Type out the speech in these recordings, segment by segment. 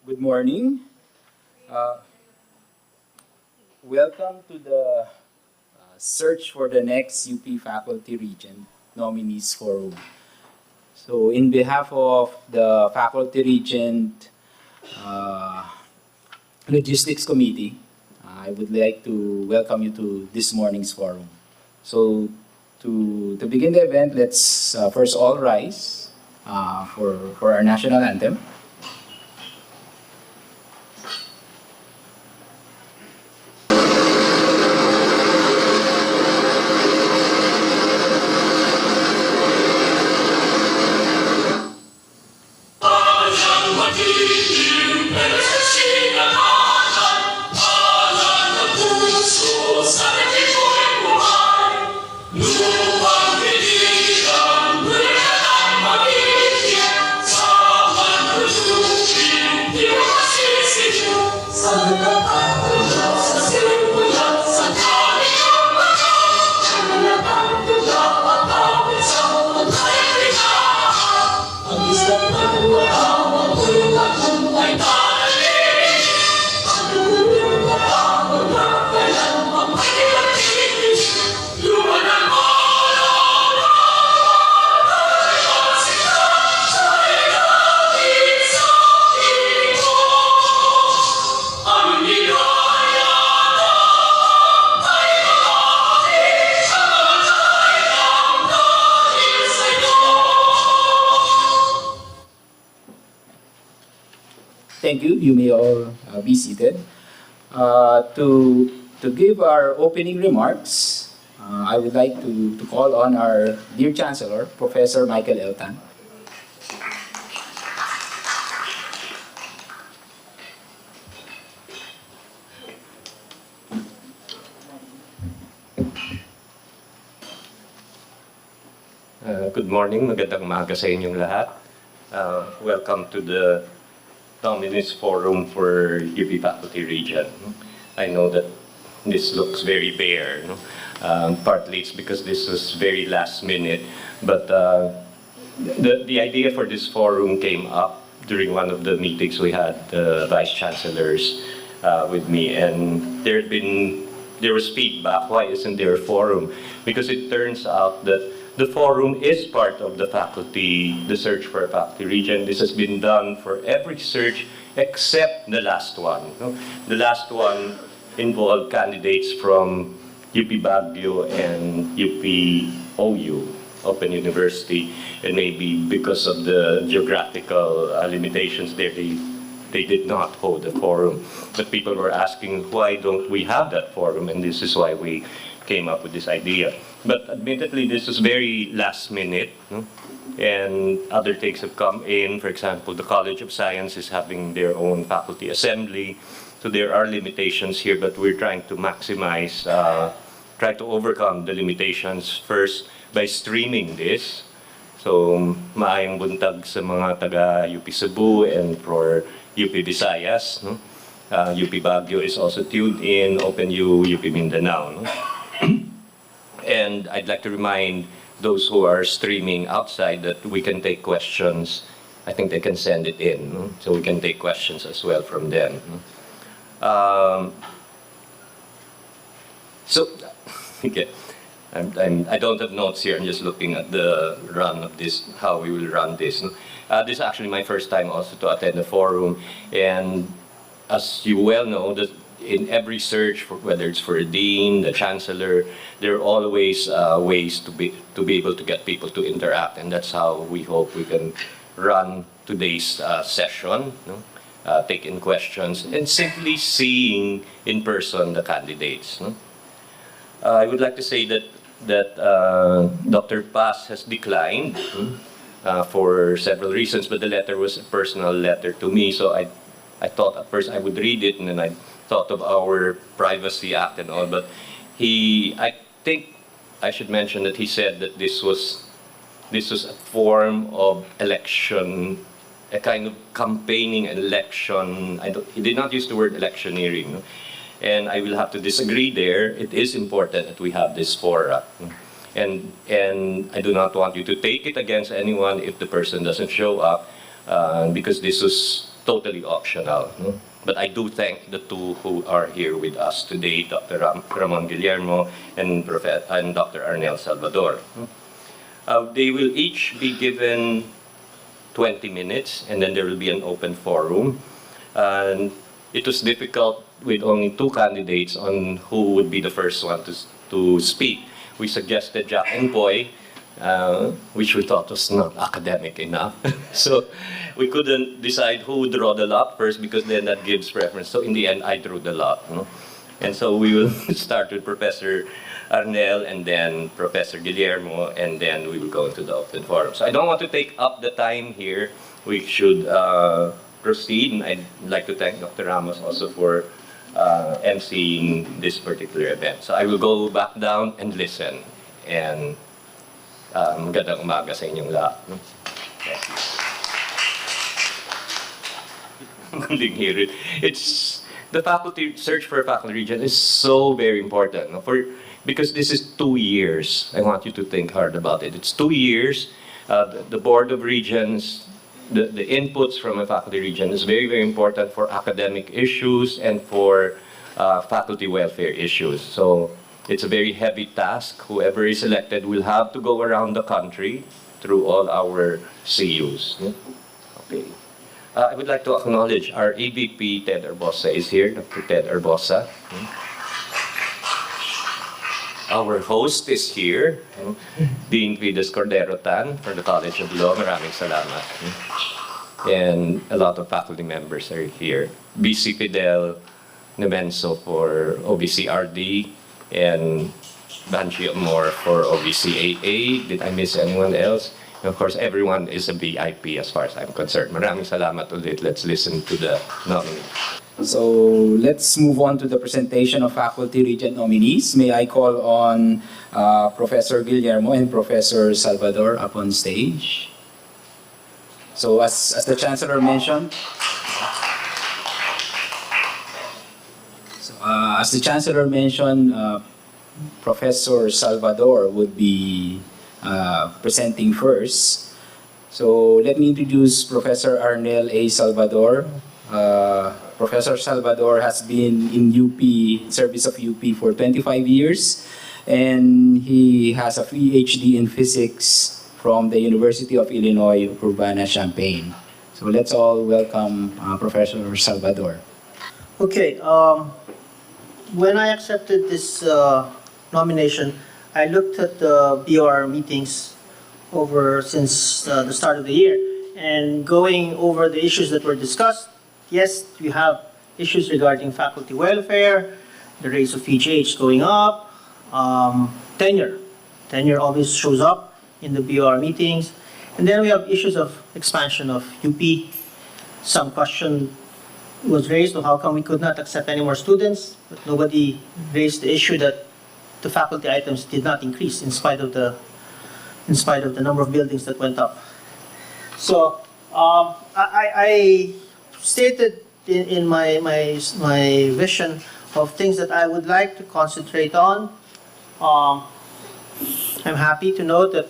Good morning. Uh, Welcome to the search for the next UP Faculty Regent Nominees Forum. So, in behalf of the Faculty Regent uh, Logistics Committee, I would like to welcome you to this morning's forum. So, to begin the event, let's first all rise for our national anthem. Thank you. You may all be seated. To give our opening remarks, I would like to call on our dear Chancellor, Professor Michael Eltan. Good morning, magandang umaga sa inyong lahat. Welcome to the Nominees Forum for UP Faculty Regent. I know that this looks very bare. No? Partly it's because this was very last minute, but the idea for this forum came up during one of the meetings we had vice chancellors with me, and there was feedback. Why isn't there a forum? Because it turns out that the forum is part of the faculty, the search for a faculty regent. This has been done for every search except the last one. No? The last one involved candidates from UP Baguio and UP OU, Open University, and maybe because of the geographical limitations there, they did not hold a forum. But people were asking, why don't we have that forum? And this is why we came up with this idea. But admittedly, this is very last minute, no? And other things have come in. For example, the College of Science is having their own faculty assembly. So there are limitations here, but we're trying to maximize, try to overcome the limitations first by streaming this. So maayong buntag sa mga taga UP Cebu and for UP Visayas. No? UP Baguio is also tuned in, Open U, UP Mindanao. No? And I'd like to remind those who are streaming outside that we can take questions. I think they can send it in, no? So we can take questions as well from them. No? Okay. I don't have notes here. I'm just looking at the run of this, how we will run this. No? This is actually my first time also to attend a forum, and as you well know, that in every search, whether it's for a dean, the chancellor, there are always ways to be able to get people to interact, and that's how we hope we can run today's session. No? Take in questions and simply seeing in person the candidates. No? I would like to say that Dr. Paz has declined for several reasons, but the letter was a personal letter to me, so I thought at first I would read it, and then I thought of our Privacy Act and all, but I think I should mention that he said that this was a form of election, a kind of campaigning election. He did not use the word electioneering, no? And I will have to disagree there. It is important that we have this fora. And I do not want you to take it against anyone if the person doesn't show up, because this was totally optional. No? But I do thank the two who are here with us today, Dr. Ramon Guillermo and Dr. Arnel Salvador. They will each be given 20 minutes, and then there will be an open forum. And it was difficult with only two candidates on who would be the first one to speak. We suggested Jack and Boy, which we thought was not academic enough. So we couldn't decide who would draw the lot first, because then that gives preference. So in the end, I drew the lot. No? And so we will start with Professor Arnel and then Professor Guillermo, and then we will go into the open forum. So I don't want to take up the time here. We should proceed, and I'd like to thank Dr. Ramos also for emceeing this particular event. So I will go back down and listen. And magandang umaga sa inyong lahat. Couldn't hear it. It's the faculty search for a faculty regent is so very important. No? Because this is 2 years. I want you to think hard about it. It's 2 years. The Board of Regents, the inputs from a faculty regent is very, very important for academic issues and for faculty welfare issues. So it's a very heavy task. Whoever is elected will have to go around the country through all our CUs. Okay. I would like to acknowledge our AVP, Ted Arbosa, is here, Dr. Ted Arbosa. Our host is here, Dean Fides Cordero Tan for the College of Law. Maraming salamat. And a lot of faculty members are here. BC Fidel Nemenso for OBCRD and Banchi Amor for OBCAA. Did I miss anyone else? And of course, everyone is a VIP as far as I'm concerned. Maraming salamat ulit. Let's listen to the nominee. So let's move on to the presentation of faculty regent nominees. May I call on Professor Guillermo and Professor Salvador up on stage. So as the Chancellor mentioned, Professor Salvador would be presenting first. So let me introduce Professor Arnel A. Salvador. Professor Salvador has been in UP, service of UP for 25 years, and he has a PhD in physics from the University of Illinois, Urbana-Champaign. So let's all welcome Professor Salvador. Okay, when I accepted this nomination, I looked at the BR meetings over since the start of the year, and going over the issues that were discussed. Yes, we have issues regarding faculty welfare, the rates of PGH going up, tenure. Tenure always shows up in the BR meetings. And then we have issues of expansion of UP. Some question was raised on how come we could not accept any more students, but nobody raised the issue that the faculty items did not increase in spite of the number of buildings that went up. So I stated in my vision of things that I would like to concentrate on. I'm happy to note that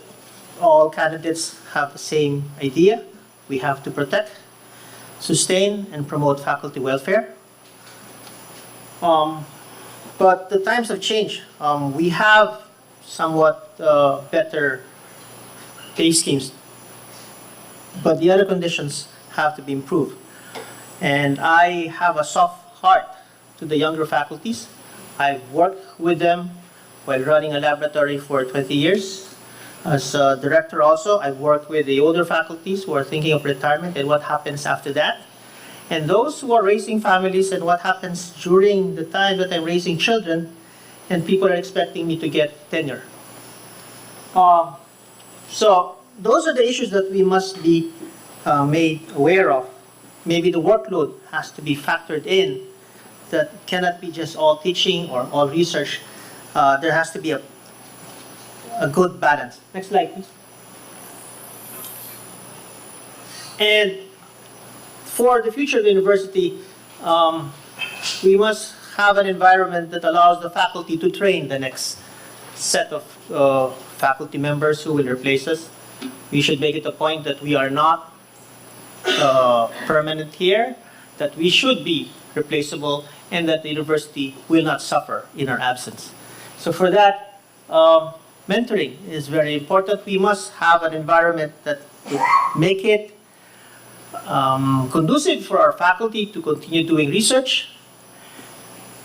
all candidates have the same idea. We have to protect, sustain, and promote faculty welfare. But the times have changed. We have somewhat better pay schemes, but the other conditions have to be improved. And I have a soft heart to the younger faculties. I've worked with them while running a laboratory for 20 years. As a director also, I've worked with the older faculties who are thinking of retirement and what happens after that. And those who are raising families and what happens during the time that I'm raising children and people are expecting me to get tenure. So those are the issues that we must be made aware of. Maybe the workload has to be factored in. That cannot be just all teaching or all research. There has to be a good balance. Next slide, please. And for the future of the university, we must have an environment that allows the faculty to train the next set of faculty members who will replace us. We should make it a point that we are not permanent here, that we should be replaceable, and that the university will not suffer in our absence. So for that, mentoring is very important. We must have an environment that would make it conducive for our faculty to continue doing research.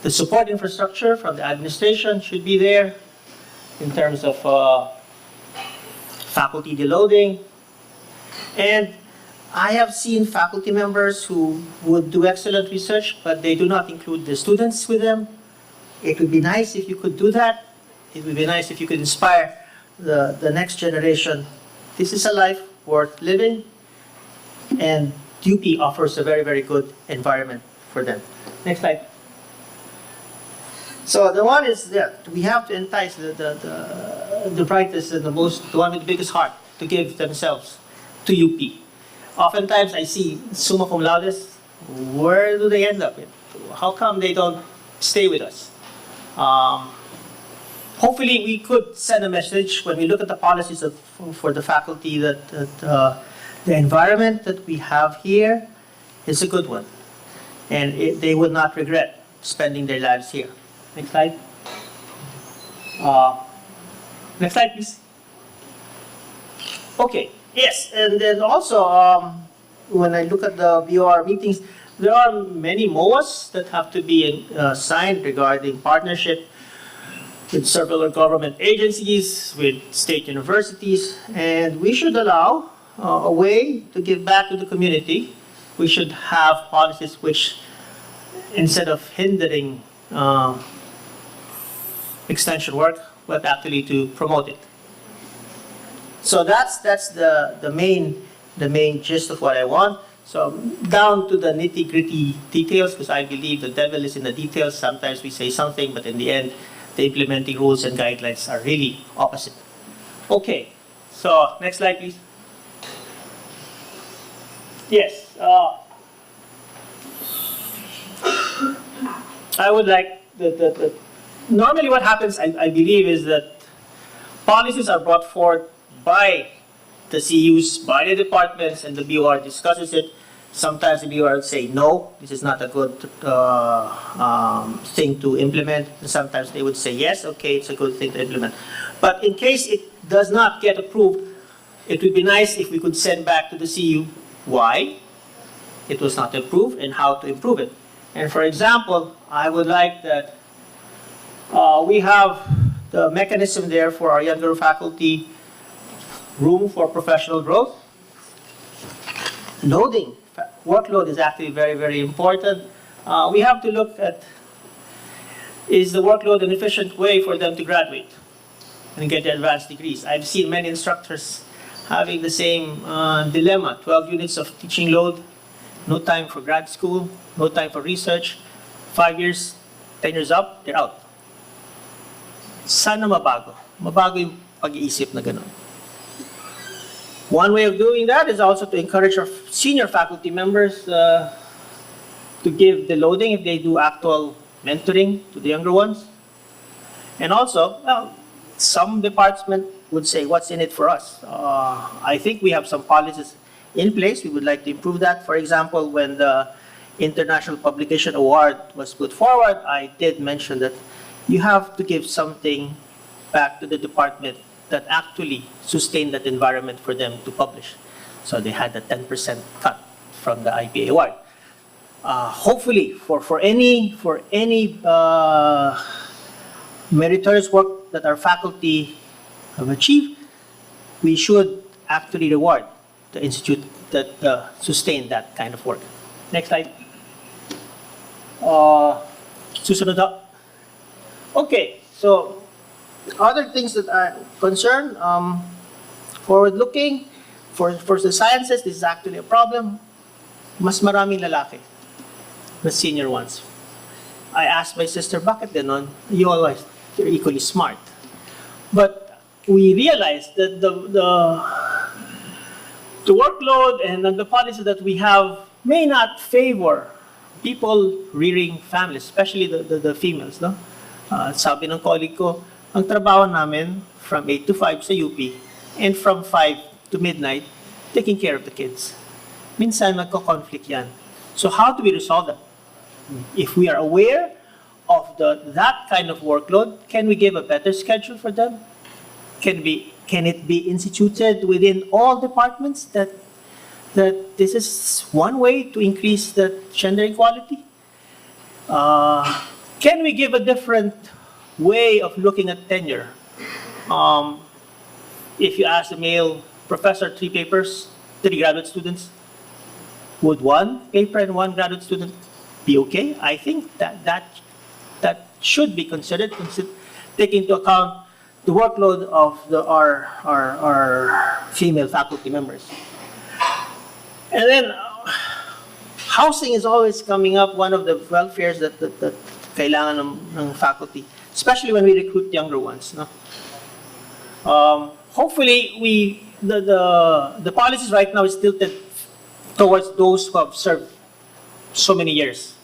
The support infrastructure from the administration should be there in terms of faculty deloading. And I have seen faculty members who would do excellent research, but they do not include the students with them. It would be nice if you could do that. It would be nice if you could inspire the next generation. This is a life worth living, and UP offers a very, very good environment for them. Next slide. So the one is that we have to entice the brightest and the one with the biggest heart to give themselves to UP. Oftentimes I see summa cum laudes, where do they end up? How come they don't stay with us? Hopefully we could send a message when we look at the policies for the faculty that the environment that we have here is a good one. And they would not regret spending their lives here. Next slide. Next slide, please. Okay, yes, and then also, when I look at the BOR meetings, there are many MOAs that have to be signed regarding partnership with several government agencies, with state universities, and we should allow a way to give back to the community. We should have policies which, instead of hindering extension work, but actually to promote it. So that's the main gist of what I want. So down to the nitty-gritty details, because I believe the devil is in the details. Sometimes we say something, but in the end, the implementing rules and guidelines are really opposite. Okay, so next slide, please. Yes, I would like normally what happens, I believe, is that policies are brought forth by the CUs, by the departments, and the BOR discusses it. Sometimes the BOR would say, no, this is not a good thing to implement. And sometimes they would say, yes, okay, it's a good thing to implement. But in case it does not get approved, it would be nice if we could send back to the CU why it was not approved and how to improve it. And for example, I would like that we have the mechanism there for our younger faculty, room for professional growth. Loading, workload is actually very, very important. We have to look at, is the workload an efficient way for them to graduate and get their advanced degrees? I've seen many instructors having the same dilemma, 12 units of teaching load, no time for grad school, no time for research, 5 years, 10 years up, they're out. Sana mabago. Mabago yung pag-iisip na gano'n. One way of doing that is also to encourage our senior faculty members to give the loading if they do actual mentoring to the younger ones. And also, well, some departments would say, what's in it for us? I think we have some policies in place. We would like to improve that. For example, when the International Publication Award was put forward, I did mention that you have to give something back to the department that actually sustained that environment for them to publish. So they had a 10% cut from the IPA award. Hopefully, for any meritorious work that our faculty have achieved, we should actually reward the institute that sustained that kind of work. Next slide. Susunod na. Okay, so other things that are concerned, forward-looking, for the sciences, this is actually a problem. Mas maraming lalaki, the senior ones. I asked my sister, bakit ganon? You're equally smart. But we realized that the workload and the policy that we have may not favor people rearing families, especially the females. No? Sabi ng colleague ko, ang trabaho namin from 8 to 5 sa UP and from 5 to midnight, taking care of the kids. minsan magko-conflict yan. So how do we resolve that? If we are aware of that kind of workload, can we give a better schedule for them? Can it be instituted within all departments that this is one way to increase the gender equality? Can we give a different way of looking at tenure? If you ask a male professor 3 papers, 3 graduate students, would 1 paper and 1 graduate student be okay? I think that should be considered, taking into account the workload of our female faculty members. And then, housing is always coming up, one of the welfares that kailangan ng faculty, especially when we recruit younger ones. No? Hopefully, the policies right now is tilted towards those who have served so many years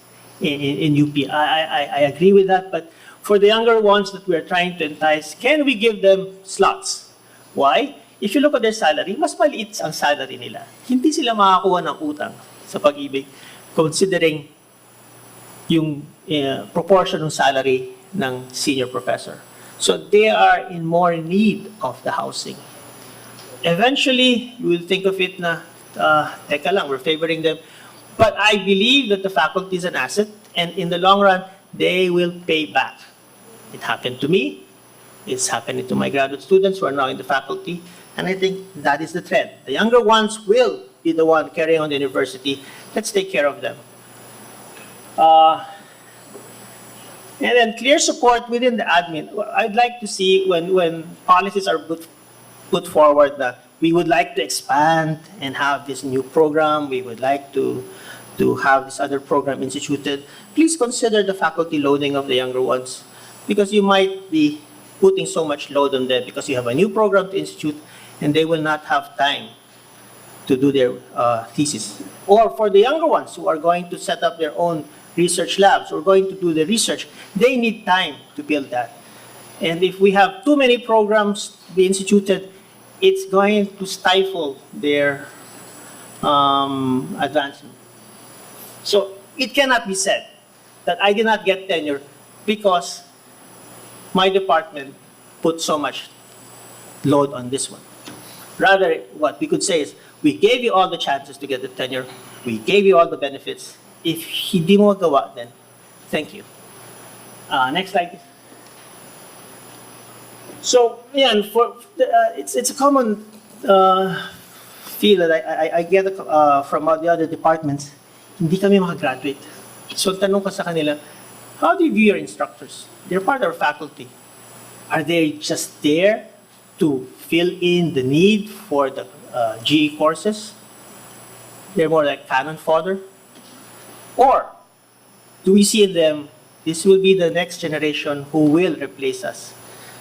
in UP. I agree with that, but for the younger ones that we are trying to entice, can we give them slots? Why? If you look at their salary, mas maliit ang salary nila. Hindi sila makakuha ng utang sa pag-ibig, considering yung proportion ng salary ng senior professor. So they are in more need of the housing. Eventually, you will think of it na, teka lang, we're favoring them. But I believe that the faculty is an asset, and in the long run, they will pay back. It happened to me. It's happening to my graduate students who are now in the faculty. And I think that is the trend. The younger ones will be the one carrying on the university. Let's take care of them. And then clear support within the admin. I'd like to see when policies are put forward that we would like to expand and have this new program, we would like to have this other program instituted, please consider the faculty loading of the younger ones, because you might be putting so much load on them because you have a new program to institute and they will not have time to do their thesis. Or for the younger ones who are going to set up their own research labs or going to do the research, they need time to build that. And if we have too many programs to be instituted, it's going to stifle their advancement. So it cannot be said that I did not get tenure because my department put so much load on this one. Rather, what we could say is, we gave you all the chances to get the tenure, we gave you all the benefits. If hindi mo magawa, then thank you. Next slide, please. So, yan, it's a common feel that I get from the other departments. Hindi kami makagraduate. So, tanong ka sa kanila, how do you view your instructors? They're part of our faculty. Are they just there to fill in the need for the GE courses? They're more like cannon fodder? Or do we see in them, this will be the next generation who will replace us?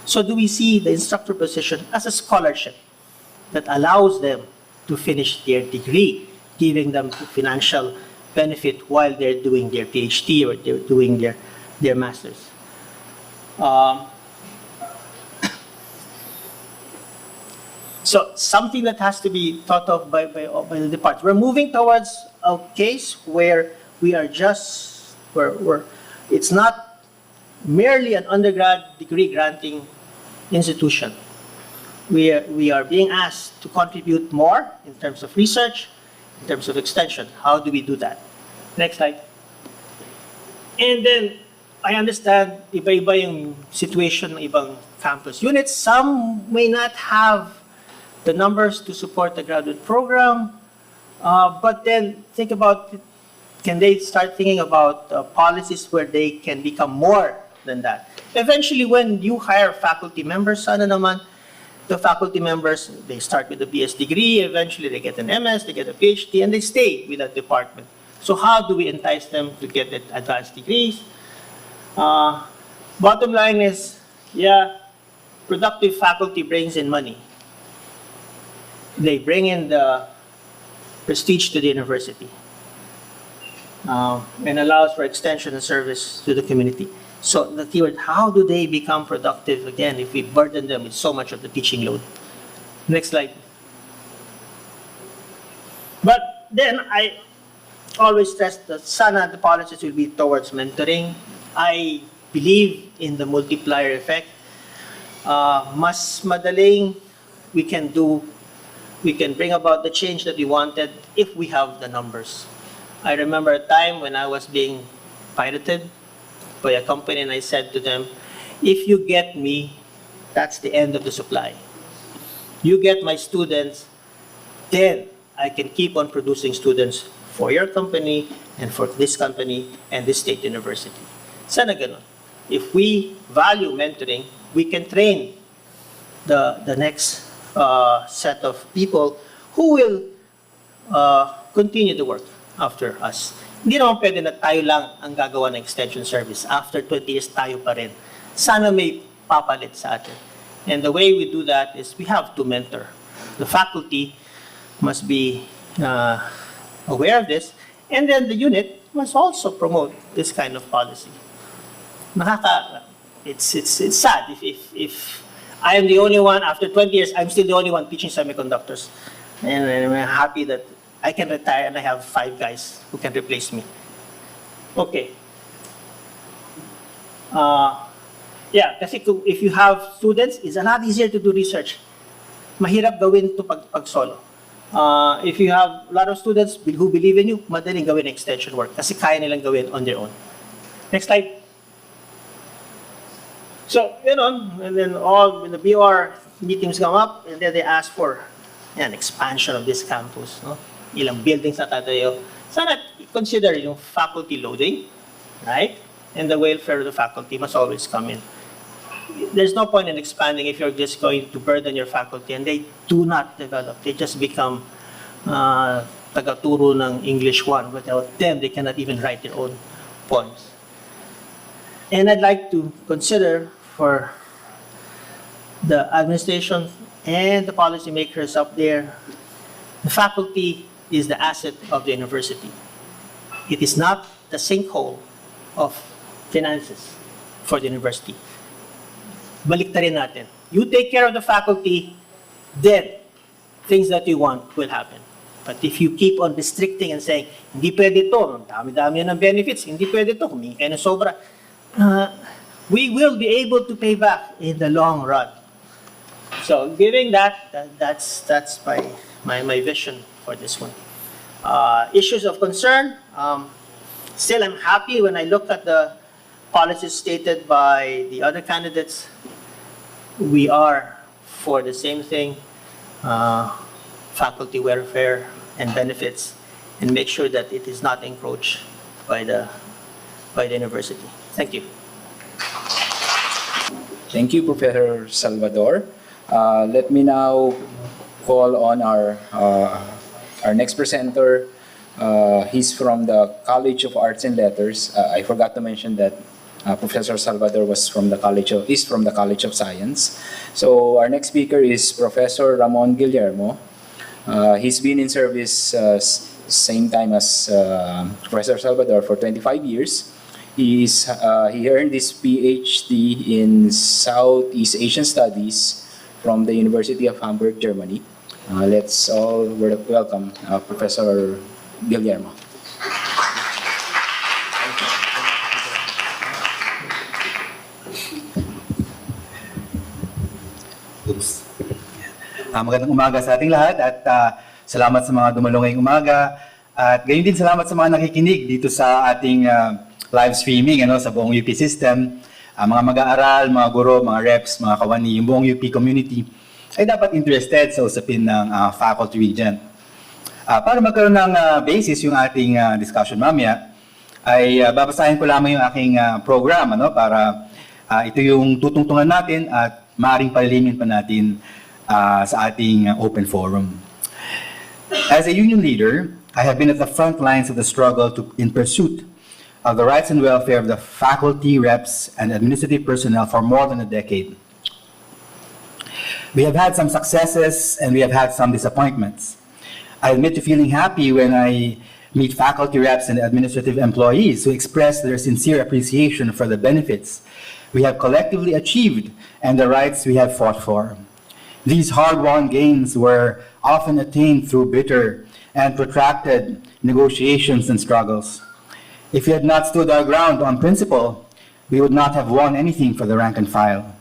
So do we see the instructor position as a scholarship that allows them to finish their degree, giving them financial benefit while they're doing their PhD or they're doing their master's? So something that has to be thought of by the department. We're moving towards a case where we are just, it's not merely an undergrad degree granting institution. We are being asked to contribute more in terms of research, in terms of extension. How do we do that? Next slide. And then, I understand iba-iba yung situation ng ibang campus units. Some may not have the numbers to support the graduate program, but then think about, can they start thinking about policies where they can become more than that? Eventually, when you hire faculty members, sana naman, the faculty members, they start with a BS degree, eventually they get an MS, they get a PhD, and they stay with that department. So how do we entice them to get the advanced degrees? Bottom line is, yeah, productive faculty brings in money. They bring in the prestige to the university and allows for extension and service to the community. So the keyword, how do they become productive again if we burden them with so much of the teaching load? Next slide. But then I always stress that sana the policies will be towards mentoring. I believe in the multiplier effect. Mas madaling we can bring about the change that we wanted if we have the numbers. I remember a time when I was being pirated by a company and I said to them, if you get me, that's the end of the supply. You get my students, then I can keep on producing students for your company and for this company and this state university. Sana ganun. If we value mentoring, we can train the next set of people who will continue to work after us. Hindi naman pwede na tayo lang ang gagawa ng extension service. After 20 years, tayo pa rin. Sana may papalit sa atin. And the way we do that is we have to mentor. The faculty must be aware of this, and then the unit must also promote this kind of policy. It's sad if I am the only one, after 20 years, I'm still the only one teaching semiconductors. And I'm happy that I can retire and I have 5 guys who can replace me. Okay. Yeah, kasi if you have students, it's a lot easier to do research. Mahirap gawin to pag solo. If you have a lot of students who believe in you, madaling gawin extension work kasi kaya nilang gawin on their own. Next slide. So, and then when the BR meetings come up, and then they ask for an expansion of this campus. No? Ilang buildings na tatayo. Sana consider yung faculty loading, right? And the welfare of the faculty must always come in. There's no point in expanding if you're just going to burden your faculty and they do not develop. They just become tagaturo ng English 1. Without them, they cannot even write their own poems. And I'd like to consider for the administration and the policymakers up there, the faculty is the asset of the university. It is not the sinkhole of finances for the university. Baliktarin natin. You take care of the faculty, then things that you want will happen. But if you keep on restricting and saying, hindi pwede to, dami-dami ng benefits, hindi pwede to, humingi kayo ng sobra, we will be able to pay back in the long run. So, giving that's my vision for this one. Issues of concern, still I'm happy when I look at the policies stated by the other candidates. We are for the same thing, faculty welfare and benefits, and make sure that it is not encroached by the university. Thank you. Thank you, Professor Salvador. Let me now call on our next presenter. He's from the College of Arts and Letters. I forgot to mention that Professor Salvador is from the College of Science. So our next speaker is Professor Ramon Guillermo. He's been in service same time as Professor Salvador for 25 years. He earned his PhD in Southeast Asian Studies from the University of Hamburg, Germany. Let's all welcome Professor Guillermo. Oops. Magandang umaga sa ating lahat at salamat sa mga dumalo ngayong umaga at gayon din salamat sa mga nakikinig dito sa ating live streaming sa buong UP system. Mga mag-aaral, mga guro, mga reps, mga kawani, yung buong UP community ay dapat interested sa usapin ng faculty regent. Para magkaroon ng basis yung ating discussion mamaya, ay babasahin ko lamang yung aking program para ito yung tutungtungan natin at maaaring palilimin pa natin sa ating open forum. As a union leader, I have been at the front lines of the struggle in pursuit of the rights and welfare of the faculty, reps, and administrative personnel for more than a decade. We have had some successes and we have had some disappointments. I admit to feeling happy when I meet faculty reps and administrative employees who express their sincere appreciation for the benefits we have collectively achieved and the rights we have fought for. These hard-won gains were often attained through bitter and protracted negotiations and struggles. If we had not stood our ground on principle, we would not have won anything for the rank and file.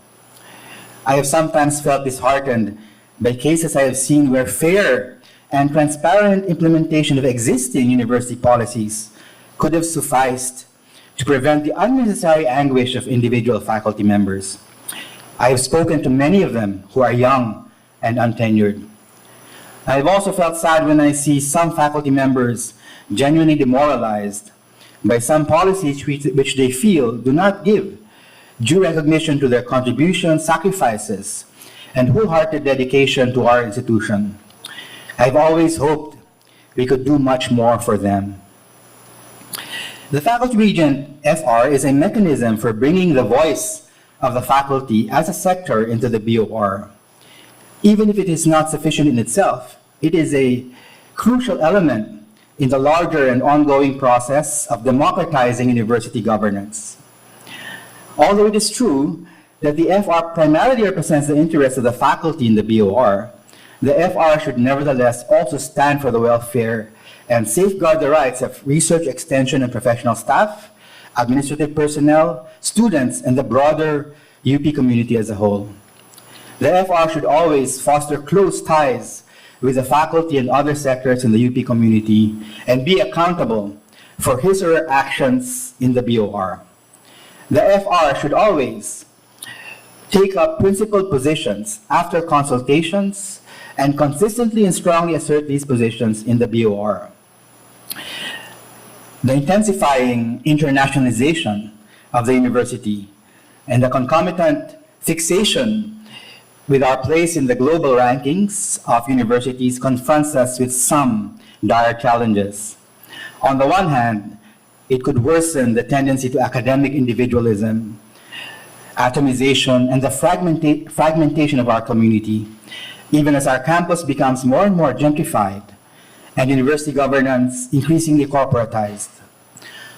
I have sometimes felt disheartened by cases I have seen where fair and transparent implementation of existing university policies could have sufficed to prevent the unnecessary anguish of individual faculty members. I have spoken to many of them who are young and untenured. I have also felt sad when I see some faculty members genuinely demoralized by some policies which they feel do not give due recognition to their contributions, sacrifices, and wholehearted dedication to our institution. I've always hoped we could do much more for them. The Faculty Regent FR is a mechanism for bringing the voice of the faculty as a sector into the BOR. Even if it is not sufficient in itself, it is a crucial element in the larger and ongoing process of democratizing university governance. Although it is true that the FR primarily represents the interests of the faculty in the BOR, the FR should nevertheless also stand for the welfare and safeguard the rights of research, extension, and professional staff, administrative personnel, students, and the broader UP community as a whole. The FR should always foster close ties with the faculty and other sectors in the UP community and be accountable for his or her actions in the BOR. The FR should always take up principled positions after consultations and consistently and strongly assert these positions in the BOR. The intensifying internationalization of the university and the concomitant fixation with our place in the global rankings of universities confronts us with some dire challenges. On the one hand, it could worsen the tendency to academic individualism, atomization, and the fragmentation of our community, even as our campus becomes more and more gentrified and university governance increasingly corporatized.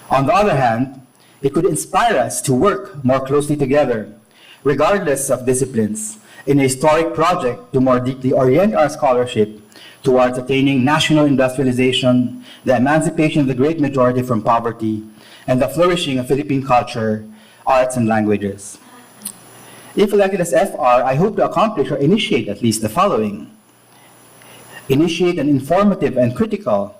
On the other hand, it could inspire us to work more closely together, regardless of disciplines, in a historic project to more deeply orient our scholarship towards attaining national industrialization, the emancipation of the great majority from poverty, and the flourishing of Philippine culture, arts, and languages. If elected as FR, I hope to accomplish or initiate at least the following. Initiate an informative and critical,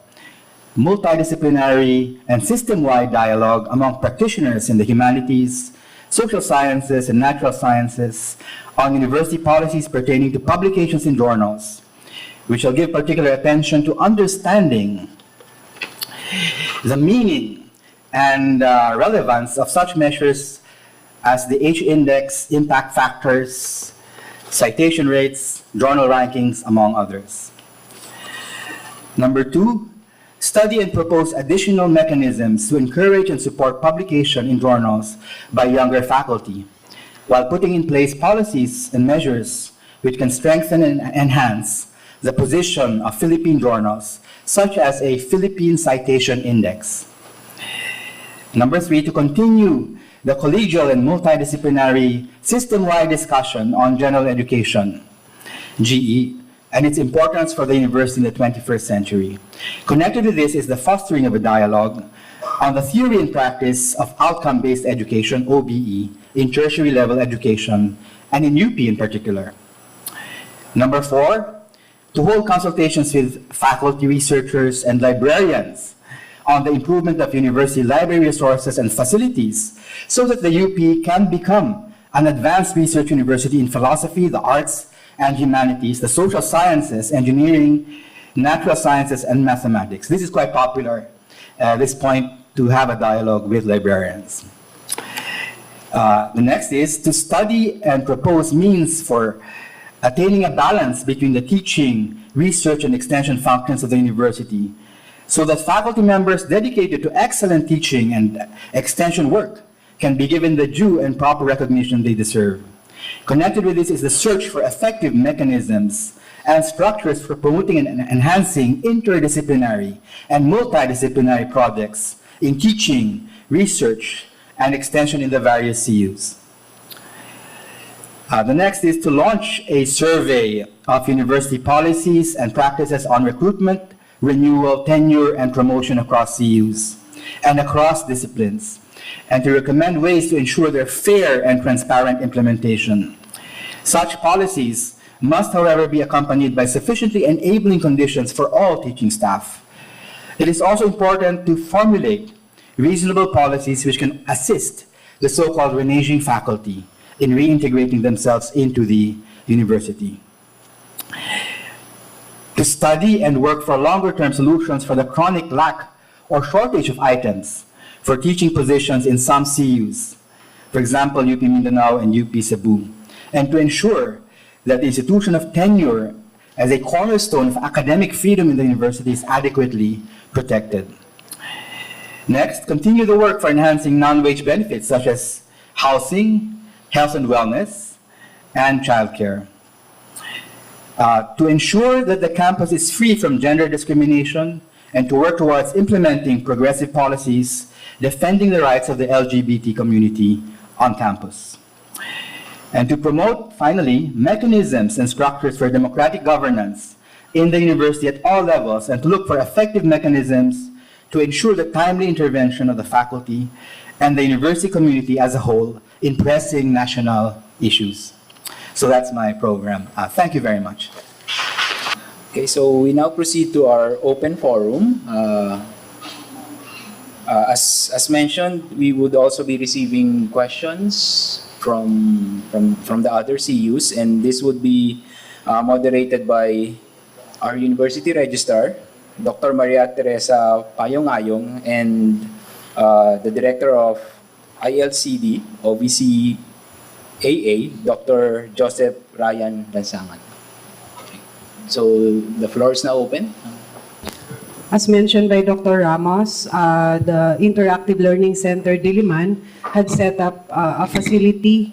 multidisciplinary and system-wide dialogue among practitioners in the humanities, social sciences, and natural sciences on university policies pertaining to publications in journals, which shall give particular attention to understanding the meaning and relevance of such measures as the H-index, impact factors, citation rates, journal rankings, among others. Number 2, study and propose additional mechanisms to encourage and support publication in journals by younger faculty, while putting in place policies and measures which can strengthen and enhance the position of Philippine journals, such as a Philippine Citation Index. Number 3, to continue the collegial and multidisciplinary system-wide discussion on general education, GE, and its importance for the university in the 21st century. Connected with this is the fostering of a dialogue on the theory and practice of outcome-based education, OBE, in tertiary level education, and in UP in particular. Number 4, to hold consultations with faculty, researchers, and librarians on the improvement of university library resources and facilities so that the UP can become an advanced research university in philosophy, the arts and humanities, the social sciences, engineering, natural sciences, and mathematics. This is quite popular at this point to have a dialogue with librarians. The next is to study and propose means for attaining a balance between the teaching, research, and extension functions of the university so that faculty members dedicated to excellent teaching and extension work can be given the due and proper recognition they deserve. Connected with this is the search for effective mechanisms and structures for promoting and enhancing interdisciplinary and multidisciplinary projects in teaching, research, and extension in the various CUs. The next is to launch a survey of university policies and practices on recruitment, renewal, tenure, and promotion across CUs and across disciplines, and to recommend ways to ensure their fair and transparent implementation. Such policies must, however, be accompanied by sufficiently enabling conditions for all teaching staff. It is also important to formulate reasonable policies which can assist the so-called renaging faculty in reintegrating themselves into the university. To study and work for longer-term solutions for the chronic lack or shortage of items for teaching positions in some CUs, for example, UP Mindanao and UP Cebu, and to ensure that the institution of tenure as a cornerstone of academic freedom in the university is adequately protected. Next, continue the work for enhancing non-wage benefits such as housing, health and wellness, and childcare. To ensure that the campus is free from gender discrimination and to work towards implementing progressive policies defending the rights of the LGBT community on campus. And to promote, finally, mechanisms and structures for democratic governance in the university at all levels, and to look for effective mechanisms to ensure the timely intervention of the faculty and the university community as a whole in pressing national issues. So that's my program. Thank you very much. Okay, so we now proceed to our open forum. As mentioned, we would also be receiving questions from the other CUs, and this would be moderated by our university registrar, Dr. Maria Teresa Payong-Ayong, and the director of ILCD, OVC AA, Dr. Joseph Ryan Lansangan. Okay. So the floor is now open. As mentioned by Dr. Ramos, the Interactive Learning Center Diliman had set up a facility,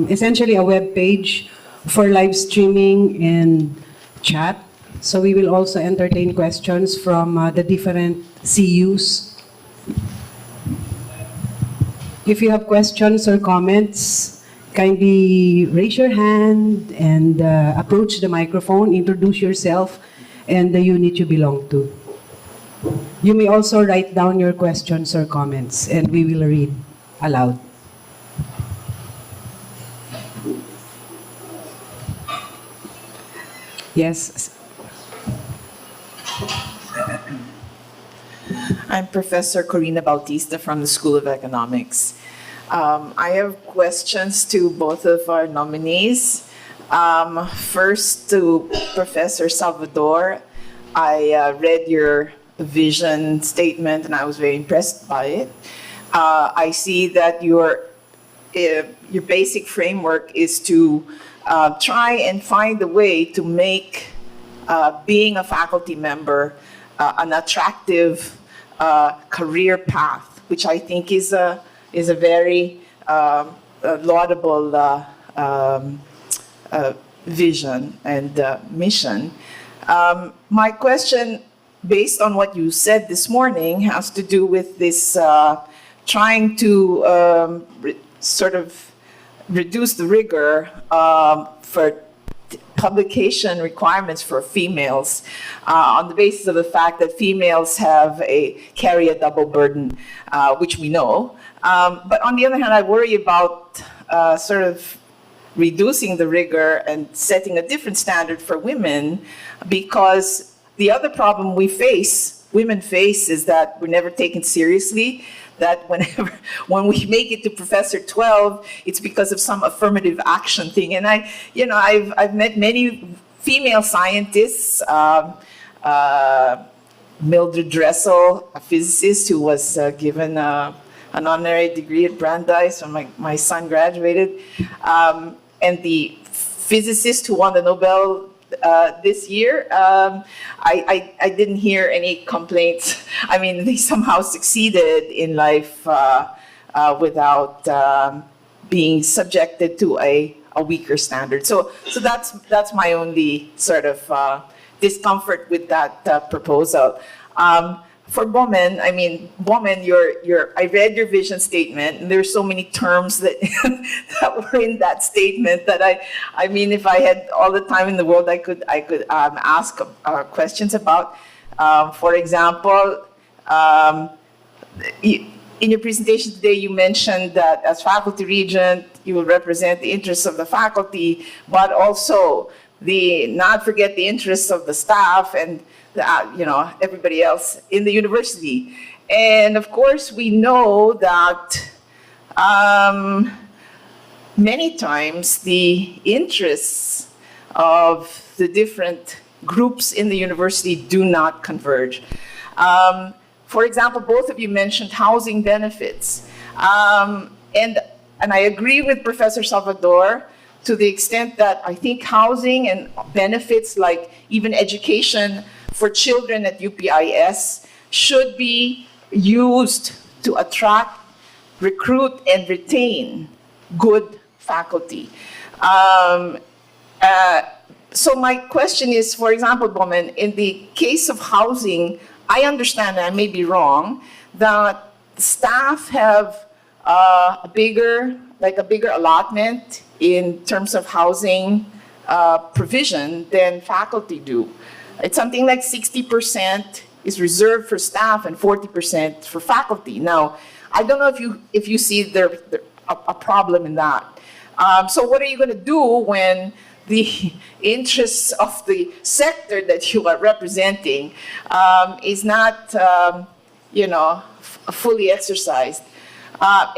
essentially a web page for live streaming and chat. So we will also entertain questions from the different CUs. If you have questions or comments, kindly raise your hand and approach the microphone, introduce yourself and the unit you belong to. You may also write down your questions or comments and we will read aloud. Yes. I'm Professor Corina Bautista from the School of Economics. I have questions to both of our nominees. First to Professor Salvador. I read your vision statement and I was very impressed by it. I see that your basic framework is to try and find a way to make being a faculty member an attractive career path, which I think is a very laudable vision and mission. My question, based on what you said this morning, has to do with this trying to sort of reduce the rigor for publication requirements for females on the basis of the fact that females carry a double burden, which we know. But on the other hand, I worry about sort of reducing the rigor and setting a different standard for women, because the other problem women face, is that we're never taken seriously. That when we make it to Professor 12, it's because of some affirmative action thing. And I've met many female scientists, Mildred Dressel, a physicist who was given an honorary degree at Brandeis when my son graduated, and the physicist who won the Nobel this year. I didn't hear any complaints. I mean, they somehow succeeded in life without being subjected to a weaker standard. So that's my only sort of discomfort with that proposal. For women, I read your vision statement, and there's so many terms that that were in that statement that I mean, if I had all the time in the world, I could ask questions about. For example, um, in your presentation today, you mentioned that as faculty regent, you will represent the interests of the faculty, but also not forget the interests of the staff and everybody else in the university. And of course, we know that many times the interests of the different groups in the university do not converge. For example, both of you mentioned housing benefits. And I agree with Professor Salvador to the extent that I think housing and benefits like even education for children at UPIS should be used to attract, recruit, and retain good faculty. So my question is, for example, Bowman, in the case of housing, I understand, and I may be wrong, that staff have a bigger allotment in terms of housing provision than faculty do. It's something like 60% is reserved for staff and 40% for faculty. Now, I don't know if you see there a problem in that. So what are you going to do when the interests of the sector that you are representing is not, fully exercised?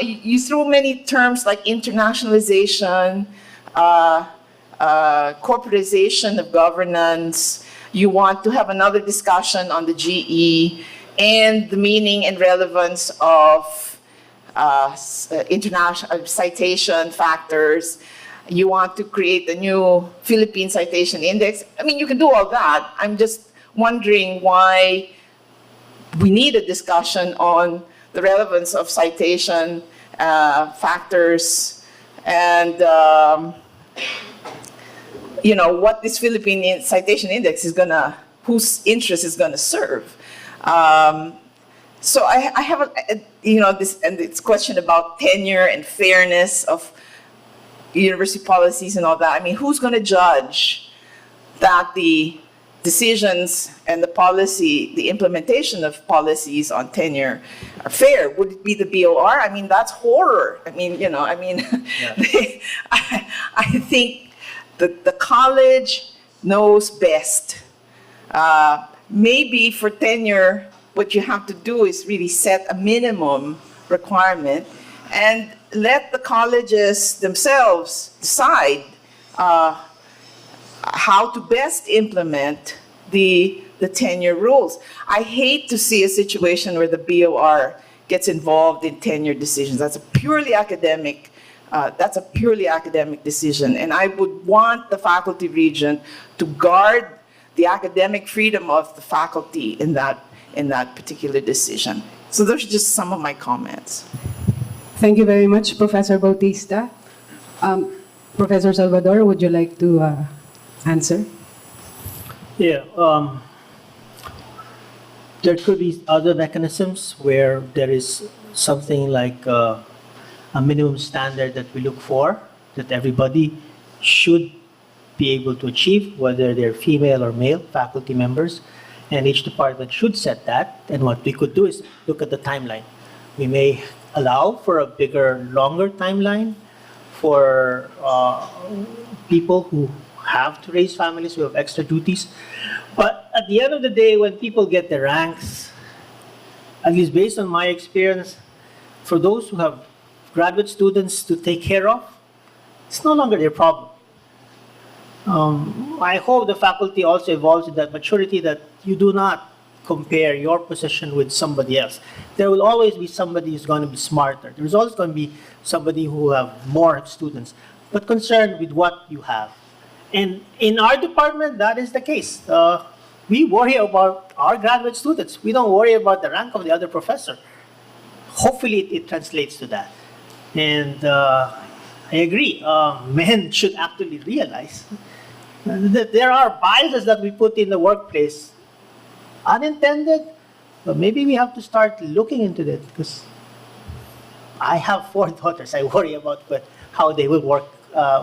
You threw many terms like internationalization, corporatization of governance. You want to have another discussion on the GE and the meaning and relevance of international citation factors. You want to create a new Philippine Citation Index. I mean, you can do all that. I'm just wondering why we need a discussion on the relevance of citation factors and what this Philippine Citation Index is gonna, whose interest is gonna serve. So I have this question about tenure and fairness of university policies and all that. I mean, who's going to judge that the decisions and the implementation of policies on tenure are fair? Would it be the BOR? I mean, that's horror. I mean, yeah. I think the college knows best. Maybe for tenure, what you have to do is really set a minimum requirement and let the colleges themselves decide how to best implement the tenure rules. I hate to see a situation where the BOR gets involved in tenure decisions. That's a purely academic decision, and I would want the faculty regent to guard the academic freedom of the faculty in that particular decision. So those are just some of my comments. Thank you very much, Professor Bautista. Professor Salvador, would you like to answer? Yeah, there could be other mechanisms where there is something like a minimum standard that we look for, that everybody should be able to achieve, whether they're female or male faculty members, and each department should set that. And what we could do is look at the timeline. We may allow for a bigger, longer timeline for people who have to raise families, who have extra duties. But at the end of the day, when people get the ranks, at least based on my experience, for those who have graduate students to take care of, it's no longer their problem. I hope the faculty also evolves in that maturity that you do not compare your position with somebody else. There will always be somebody who's going to be smarter. There's always going to be somebody who have more students, but concerned with what you have. And in our department, that is the case. We worry about our graduate students. We don't worry about the rank of the other professor. Hopefully it translates to that. And I agree, men should actually realize that there are biases that we put in the workplace, unintended, but maybe we have to start looking into that, because I have 4 daughters. I worry about how they will work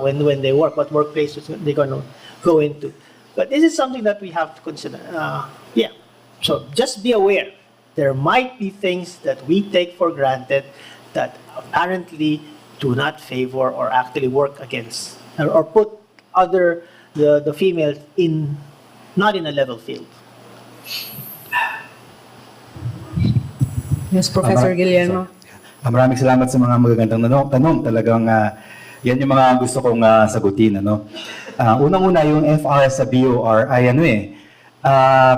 when they work, what workplaces they're going to go into. But this is something that we have to consider. Yeah. So just be aware, there might be things that we take for granted that apparently do not favor or actually work against or put the females in not in a level field. Yes, Professor Guillermo. Maraming salamat sa mga magagandang tanong. Talagang yan yung mga gusto kong sagutin. Unang-una, yung FR sa BOR ay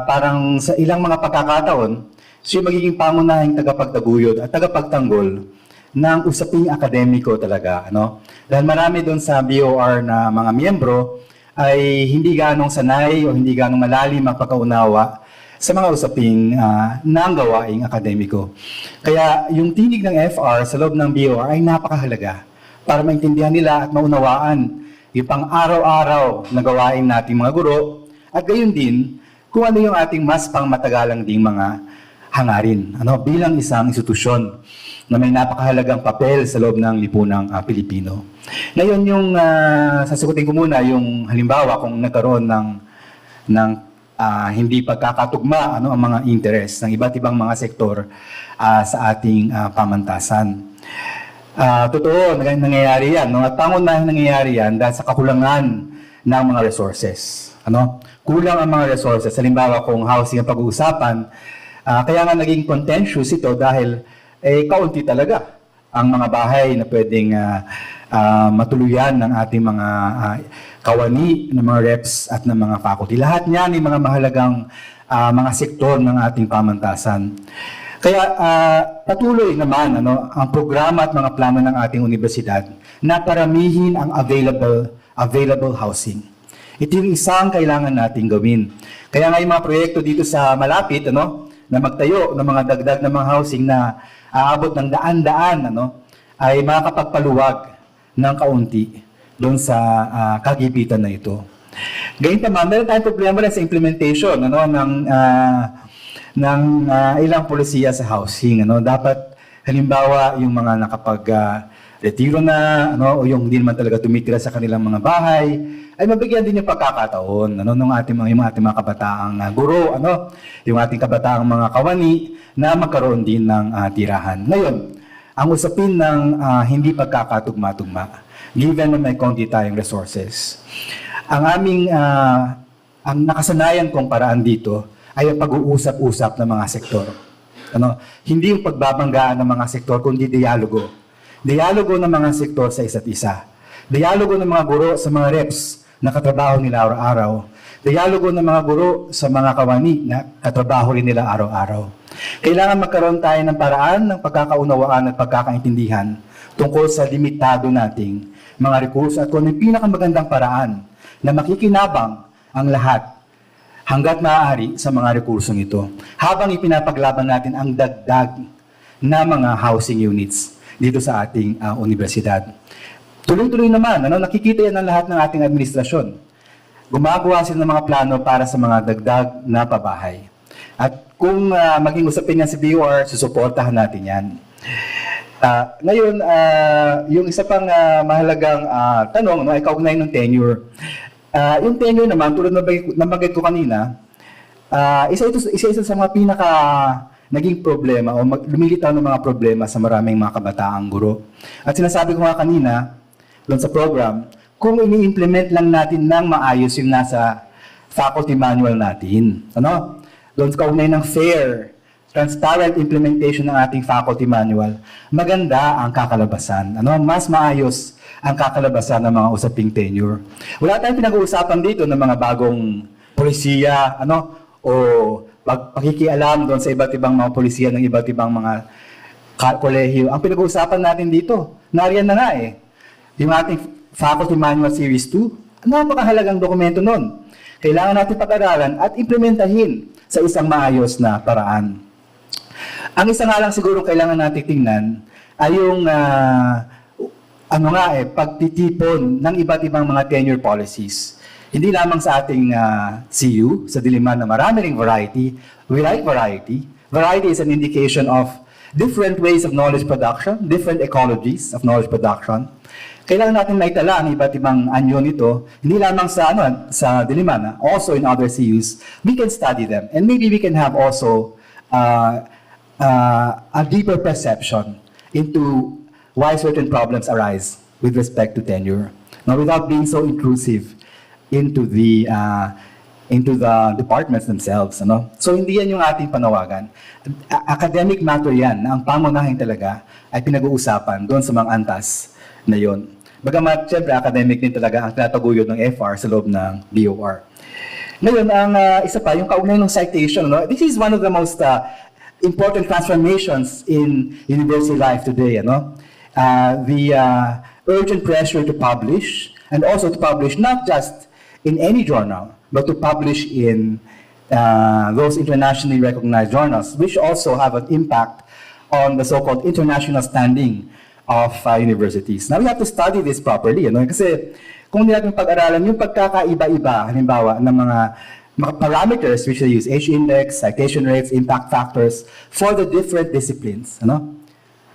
parang sa ilang mga pagkakataon, siya magiging pangunahing tagapagtaguyod at tagapagtanggol ng usaping akademiko talaga. Dahil marami doon sa BOR na mga miyembro ay hindi ganong sanay o hindi ganong malalim ang pagkaunawa sa mga usaping ng gawaing akademiko. Kaya yung tinig ng FR sa loob ng BOR ay napakahalaga para maintindihan nila at maunawaan yung pang-araw-araw na gawain nating mga guro at gayon din kung ano yung ating mas pangmatagalang ding mga hangarin bilang isang institusyon na may napakahalagang papel sa loob ng lipunang Pilipino. Ngayon yung sasagutin ko muna yung halimbawa kung nagkaroon ng hindi pagkakatugma ang mga interest ng iba't ibang mga sektor sa ating pamantasan. Totoo, nangyayari yan. At pangunahing nangyayari yan dahil sa kakulangan ng mga resources. Kulang ang mga resources. Halimbawa kung housing ang pag-uusapan, kaya nga naging contentious ito dahil kaunti talaga ang mga bahay na pwedeng matuluyan ng ating mga kawani ng mga reps at ng mga faculty. Lahat niyan ay mga mahalagang mga sektor ng ating pamantasan. Kaya patuloy naman ang programa at mga plano ng ating universidad na paramihin ang available housing. Ito yung isang kailangan nating gawin. Kaya nga yung mga proyekto dito sa malapit na magtayo ng mga dagdag na mga housing na aabot ng daan-daan ay makakapagpaluwag ng kaunti doon sa kagipitan na ito. Gayunpaman, meron tayong problema rin sa implementation ng ilang polisiya sa housing. Dapat halimbawa yung mga retiro na o yung hindi naman talaga tumitira sa kanilang mga bahay ay mabigyan din yung pagkakataon ng ating mga kabataang guro, yung ating kabataang mga kawani na magkaroon din ng tirahan. Ngayon, ang usapin ng hindi pagkakatugma-tugma, given na may konti tayong resources. Ang nakasanayan kong paraan dito ay ang pag-uusap-usap ng mga sektor. Hindi yung pagbabanggaan ng mga sektor, kundi dialogo. Dialogo ng mga sektor sa isa't isa. Dialogo ng mga guro sa mga reps na katrabaho nila araw-araw. Dialogo ng mga guro sa mga kawani na katrabaho rin nila araw-araw. Kailangan magkaroon tayo ng paraan ng pagkakaunawaan at pagkakaintindihan tungkol sa limitado nating mga rekurso at kung ano yung pinakamagandang paraan na makikinabang ang lahat hanggat maaari sa mga rekursong ito habang ipinapaglaban natin ang dagdag na mga housing units dito sa ating universidad. Tuloy-tuloy naman, nakikita yan ng lahat ng ating administrasyon. Gumagawa sila ng mga plano para sa mga dagdag na pabahay. At kung maging usapin yan si BOR, susuportahan natin yan. Ngayon, yung isa pang mahalagang tanong, ay kaugnay ng tenure. Yung tenure naman, tulad na nabagay ko kanina, isa sa mga pinaka naging problema o lumilitaw ng mga problema sa maraming mga kabataang guro. At sinasabi ko nga kanina, doon sa program, kung ini-implement lang natin ng maayos yung nasa faculty manual natin. Doon sa kaugnay ng fair, transparent implementation ng ating faculty manual, maganda ang kakalabasan. Mas maayos ang kakalabasan ng mga usaping tenure. Wala tayong pinag-uusapan dito ng mga bagong polisiya, o pakikialam doon sa iba't ibang mga polisiya ng iba't ibang mga kolehiyo. Ang pinag-uusapan natin dito, nariyan na nga yung ating Faculty Manual Series 2, napakahalagang dokumento nun. Kailangan natin pag-aralan at implementahin sa isang maayos na paraan. Ang isa nga lang siguro kailangan natin tingnan ay yung pagtitipon ng iba't ibang mga tenure policies. Hindi lamang sa ating CU, sa Diliman na marami ring variety. We like variety. Variety is an indication of different ways of knowledge production, different ecologies of knowledge production. Kailangan natin maitala ang iba't ibang anyo nito, hindi lamang sa Diliman, also in other CUs. We can study them, and maybe we can have also a deeper perception into why certain problems arise with respect to tenure. Now, without being so intrusive into the departments themselves. Ano? So, hindi yan yung ating panawagan. Academic matter yan, na ang pangunahin talaga ay pinag-uusapan doon sa mga antas na yon. Bagamat, siyempre, academic din talaga ang tinataguyod ng FR sa loob ng BOR. Ngayon, ang isa pa, yung kaugnay ng citation. No? This is one of the most important transformations in university life today. Ano? The urgent pressure to publish, and also to publish not just in any journal, but to publish in those internationally recognized journals, which also have an impact on the so-called international standing of universities. Now, we have to study this properly, kasi kung hindi natin pag-aralan yung pagkakaiba-iba, halimbawa, ng mga parameters which they use, H-index, citation rates, impact factors, for the different disciplines.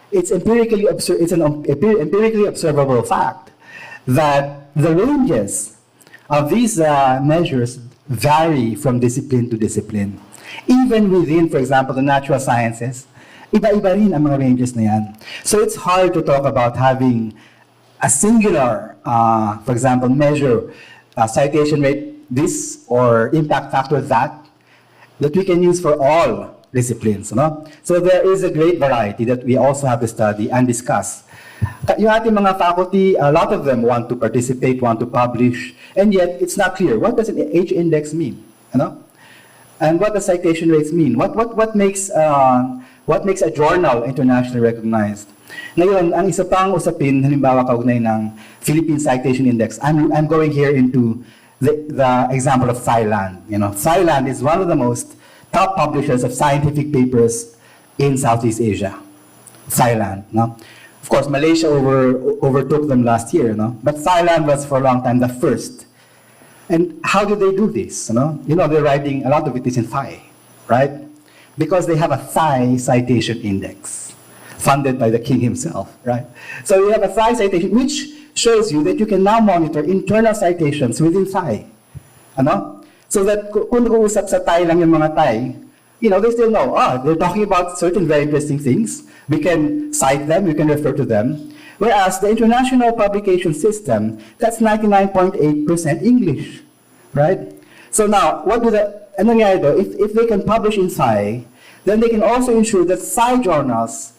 It's empirically observable fact that the ranges of these measures vary from discipline to discipline. Even within, for example, the natural sciences, iba-iba rin ang mga ranges na yan. So it's hard to talk about having a singular, for example, measure, citation rate this or impact factor that we can use for all disciplines. So there is a great variety that we also have to study and discuss. Yung ating mga faculty, a lot of them want to participate, want to publish, and yet it's not clear. What does an H-index mean? And what does citation rates mean? What makes a journal internationally recognized? Ngayon, ang isa pang usapin, halimbawa kaugnay ng Philippine Citation Index, I'm going here into the example of Thailand. Thailand is one of the most top publishers of scientific papers in Southeast Asia. Thailand. Of course, Malaysia overtook them last year, but Thailand was for a long time the first. And how did they do this? They're writing, a lot of it is in Thai, right? Because they have a Thai citation index, funded by the king himself, right? So you have a Thai citation, which shows you that you can now monitor internal citations within Thai. So that kung nag-uusap sa Thai lang yung mga Thai, they still know, they're talking about certain very interesting things. We can cite them, we can refer to them. Whereas the international publication system, that's 99.8% English, right? So now, ano nangyari though, if they can publish in Thai, then they can also ensure that Thai journals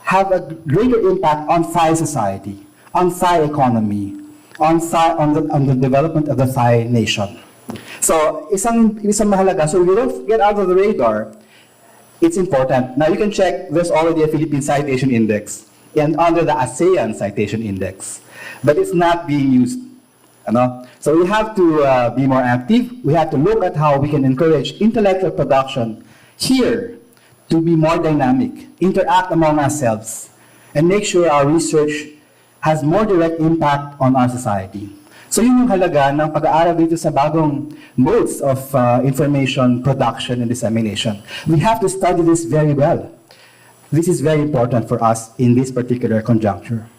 have a greater impact on Thai society, on Thai economy, on the development of the Thai nation. So, isang mahalaga, so we don't get out of the radar, it's important. Now you can check, there's already a Philippine Citation Index, and under the ASEAN Citation Index, but it's not being used. So we have to be more active. We have to look at how we can encourage intellectual production here to be more dynamic, interact among ourselves, and make sure our research has more direct impact on our society. So yun yung halaga ng pag-aaral dito sa bagong modes of information production and dissemination. We have to study this very well. This is very important for us in this particular conjuncture.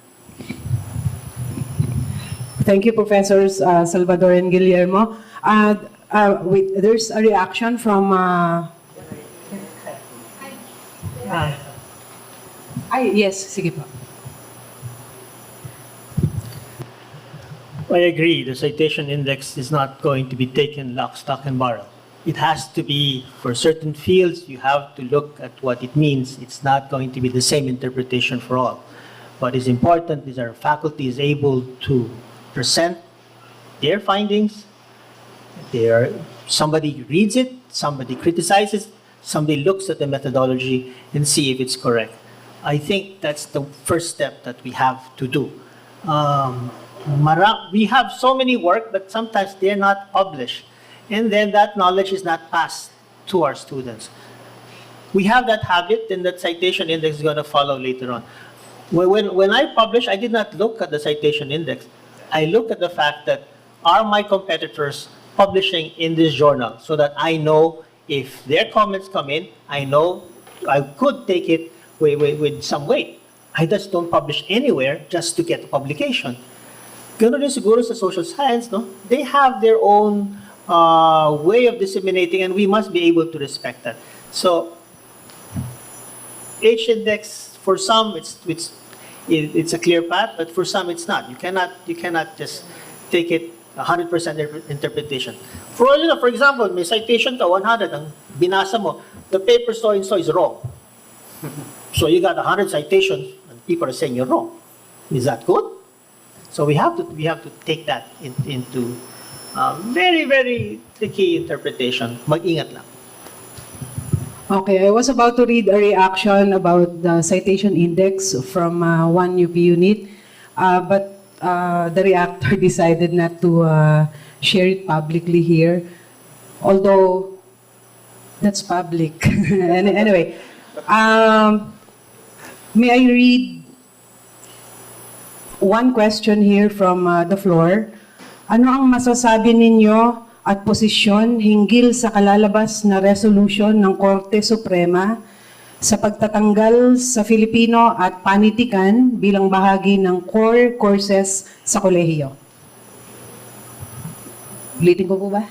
Thank you, Professors Salvador and Guillermo. There's a reaction from... yes, sige po. I agree. The citation index is not going to be taken lock, stock, and barrel. It has to be, for certain fields, you have to look at what it means. It's not going to be the same interpretation for all. What is important is our faculty is able to present their findings. Somebody reads it, somebody criticizes, somebody looks at the methodology and see if it's correct. I think that's the first step that we have to do. We have so many work that sometimes they're not published, and then that knowledge is not passed to our students. We have that habit, and that citation index is going to follow later on. When I publish, I did not look at the citation index. I look at the fact that are my competitors publishing in this journal, so that I know if their comments come in, I know I could take it with some weight. I just don't publish anywhere just to get a publication. Ganun din siguro sa social science, no? They have their own way of disseminating, and we must be able to respect that. So, H-index, for some, it's a clear path, but for some, it's not. You cannot just take it 100% interpretation. For example, may citation ka, 100, ang binasa mo, the paper so and so is wrong. So you got 100 citations, and people are saying you're wrong. Is that good? So we have to take that into very, very tricky interpretation. Mag-ingat lang. Okay, I was about to read a reaction about the citation index from one UP unit, but the reactor decided not to share it publicly here, although that's public. Anyway, may I read one question here from the floor? Ano ang masasabi ninyo at posisyon hinggil sa kalalabas na resolution ng Korte Suprema sa pagtatanggal sa Filipino at panitikan bilang bahagi ng core courses sa kolehiyo? Ulitin ko po ba?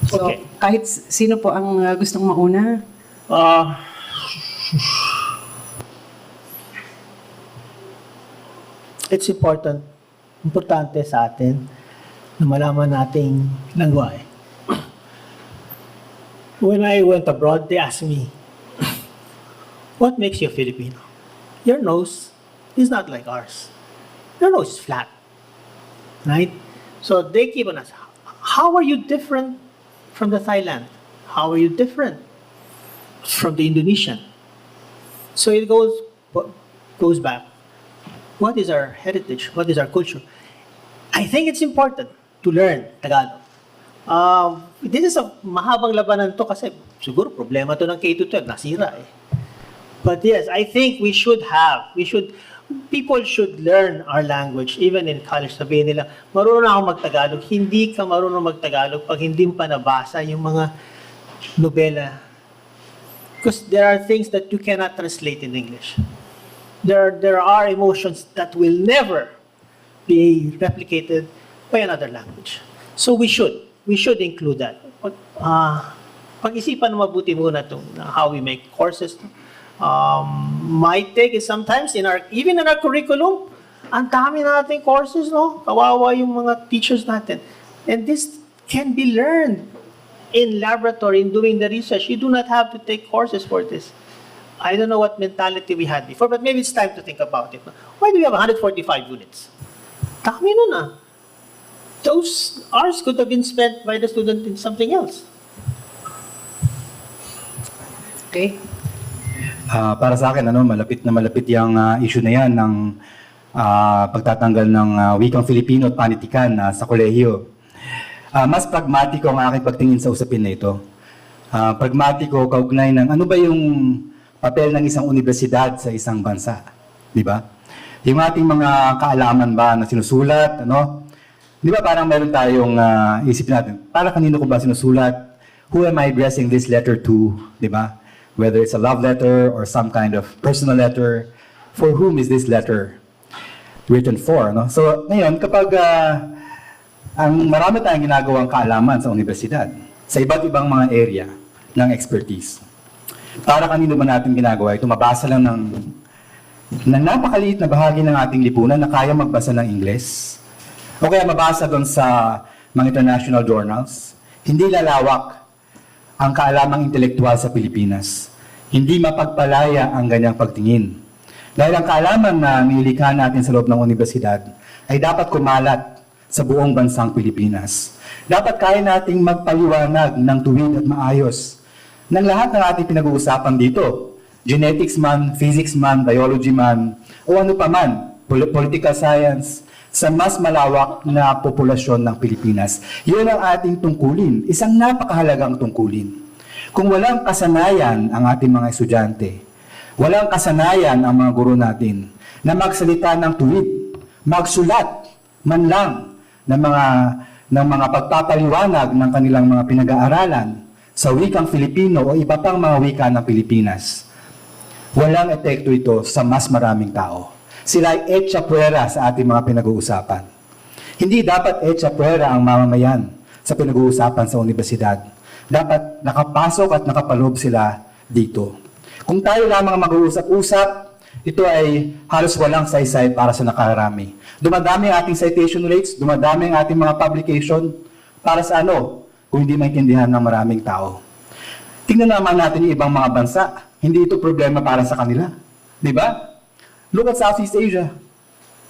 So, Okay. kahit sino po ang gustong mauna? It's importante sa atin na malaman nating lengguwahe. When I went abroad, they asked me, what makes you a Filipino? Your nose is not like ours. Your nose is flat, right? So they keep on asking, how are you different from the Thailand? How are you different from the Indonesian? So it goes back. What is our heritage? What is our culture? I think it's important to learn Tagalog. This is a mahabang labanan to kasi siguro problema to ng K-12, nasira eh. But yes, I think people should learn our language even in college. Sabihin nila, marunong ako mag-Tagalog. Hindi ka marunong mag-Tagalog pag hindi mo pa nabasa yung mga nobela. Because there are things that you cannot translate in English. There are emotions that will never be replicated by another language. So we should include that. Pag-isipan mabuti muna itong how we make courses. My take is sometimes even in our curriculum, ang dami nating courses, no? Kawawa yung mga teachers natin. And this can be learned in laboratory, in doing the research. You do not have to take courses for this. I don't know what mentality we had before, but maybe it's time to think about it. Why do we have 145 units? Dami nun ah. Those hours could have been spent by the student in something else. Okay. Para sa akin, malapit na malapit yung issue na yan ng pagtatanggal ng wikang Filipino at panitikan sa kolehiyo. Mas pragmatiko ang aking pagtingin sa usapin na ito. Pragmatiko, kaugnay ng ano ba yung papel ng isang universidad sa isang bansa, di ba? Yung ating mga kaalaman ba na sinusulat, di ba parang meron tayong isipin natin, para kanino ko ba sinusulat? Who am I addressing this letter to, di ba? Whether it's a love letter or some kind of personal letter, for whom is this letter written for, So ngayon, kapag ang marami tayong ginagawang kaalaman sa universidad, sa iba't ibang mga area ng expertise, para kanino ba natin ginagawa ito? Mabasa lang ng napakaliit na bahagi ng ating lipunan na kaya magbasa ng Ingles. O kaya mabasa doon sa mga international journals. Hindi lalawak ang kaalamang intelektual sa Pilipinas. Hindi mapagpalaya ang ganyang pagtingin. Dahil ang kaalaman na nilikha natin sa loob ng universidad ay dapat kumalat sa buong bansang Pilipinas. Dapat kaya nating magpaliwanag ng tuwid at maayos ng lahat ng ating pinag-uusapan dito. Genetics man, physics man, biology man, o ano pa man, political science, sa mas malawak na populasyon ng Pilipinas. Yun ang ating tungkulin, isang napakahalagang tungkulin. Kung walang kasanayan ang ating mga estudyante, walang kasanayan ang mga guro natin na magsalita ng tuwid, magsulat man lang ng mga pagpapaliwanag ng kanilang mga pinag-aaralan sa sa wikang Filipino o iba pang mga wika ng Pilipinas, walang epekto ito sa mas maraming tao. Sila ay etcha puwera sa ating mga pinag-uusapan. Hindi dapat etcha puwera ang mamamayan sa pinag-uusapan sa universidad. Dapat nakapasok at nakapaloob sila dito. Kung tayo lamang mag-uusap-usap, ito ay halos walang saysay para sa nakarami. Dumadami ang ating citation rates, dumadami ang ating mga publication para sa ano, kung hindi maintindihan ng maraming tao. Tingnan naman natin yung ibang mga bansa, hindi ito problema para sa kanila. Di ba? Look at Southeast Asia.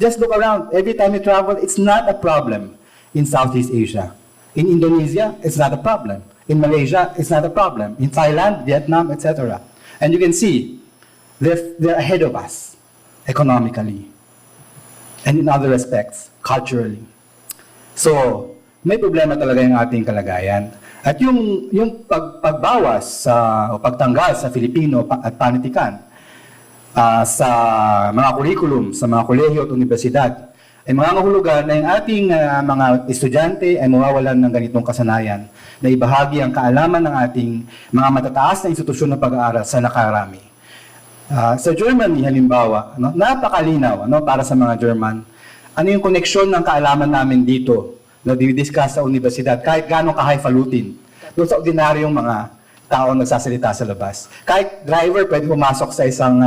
Just look around. Every time you travel, it's not a problem in Southeast Asia. In Indonesia, it's not a problem. In Malaysia, it's not a problem. In Thailand, Vietnam, etc. And you can see, they're ahead of us economically and in other respects, culturally. So, may problema talaga yung ating kalagayan. At yung pagbawas o pagtanggal sa Filipino at panitikan sa mga kurikulum, sa mga kolehiyo at universidad, ay mga kahulugan na yung ating mga estudyante ay mawawalan ng ganitong kasanayan na ibahagi ang kaalaman ng ating mga matataas na institusyon ng pag-aaral sa nakarami. Sa Germany, halimbawa, napakalinaw para sa mga German, ano yung koneksyon ng kaalaman namin dito na dinidiscuss sa universidad, kahit gano'ng ka-highfalutin, doon sa ordinaryong mga taong nagsasalita sa labas. Kahit driver, pwede pumasok sa isang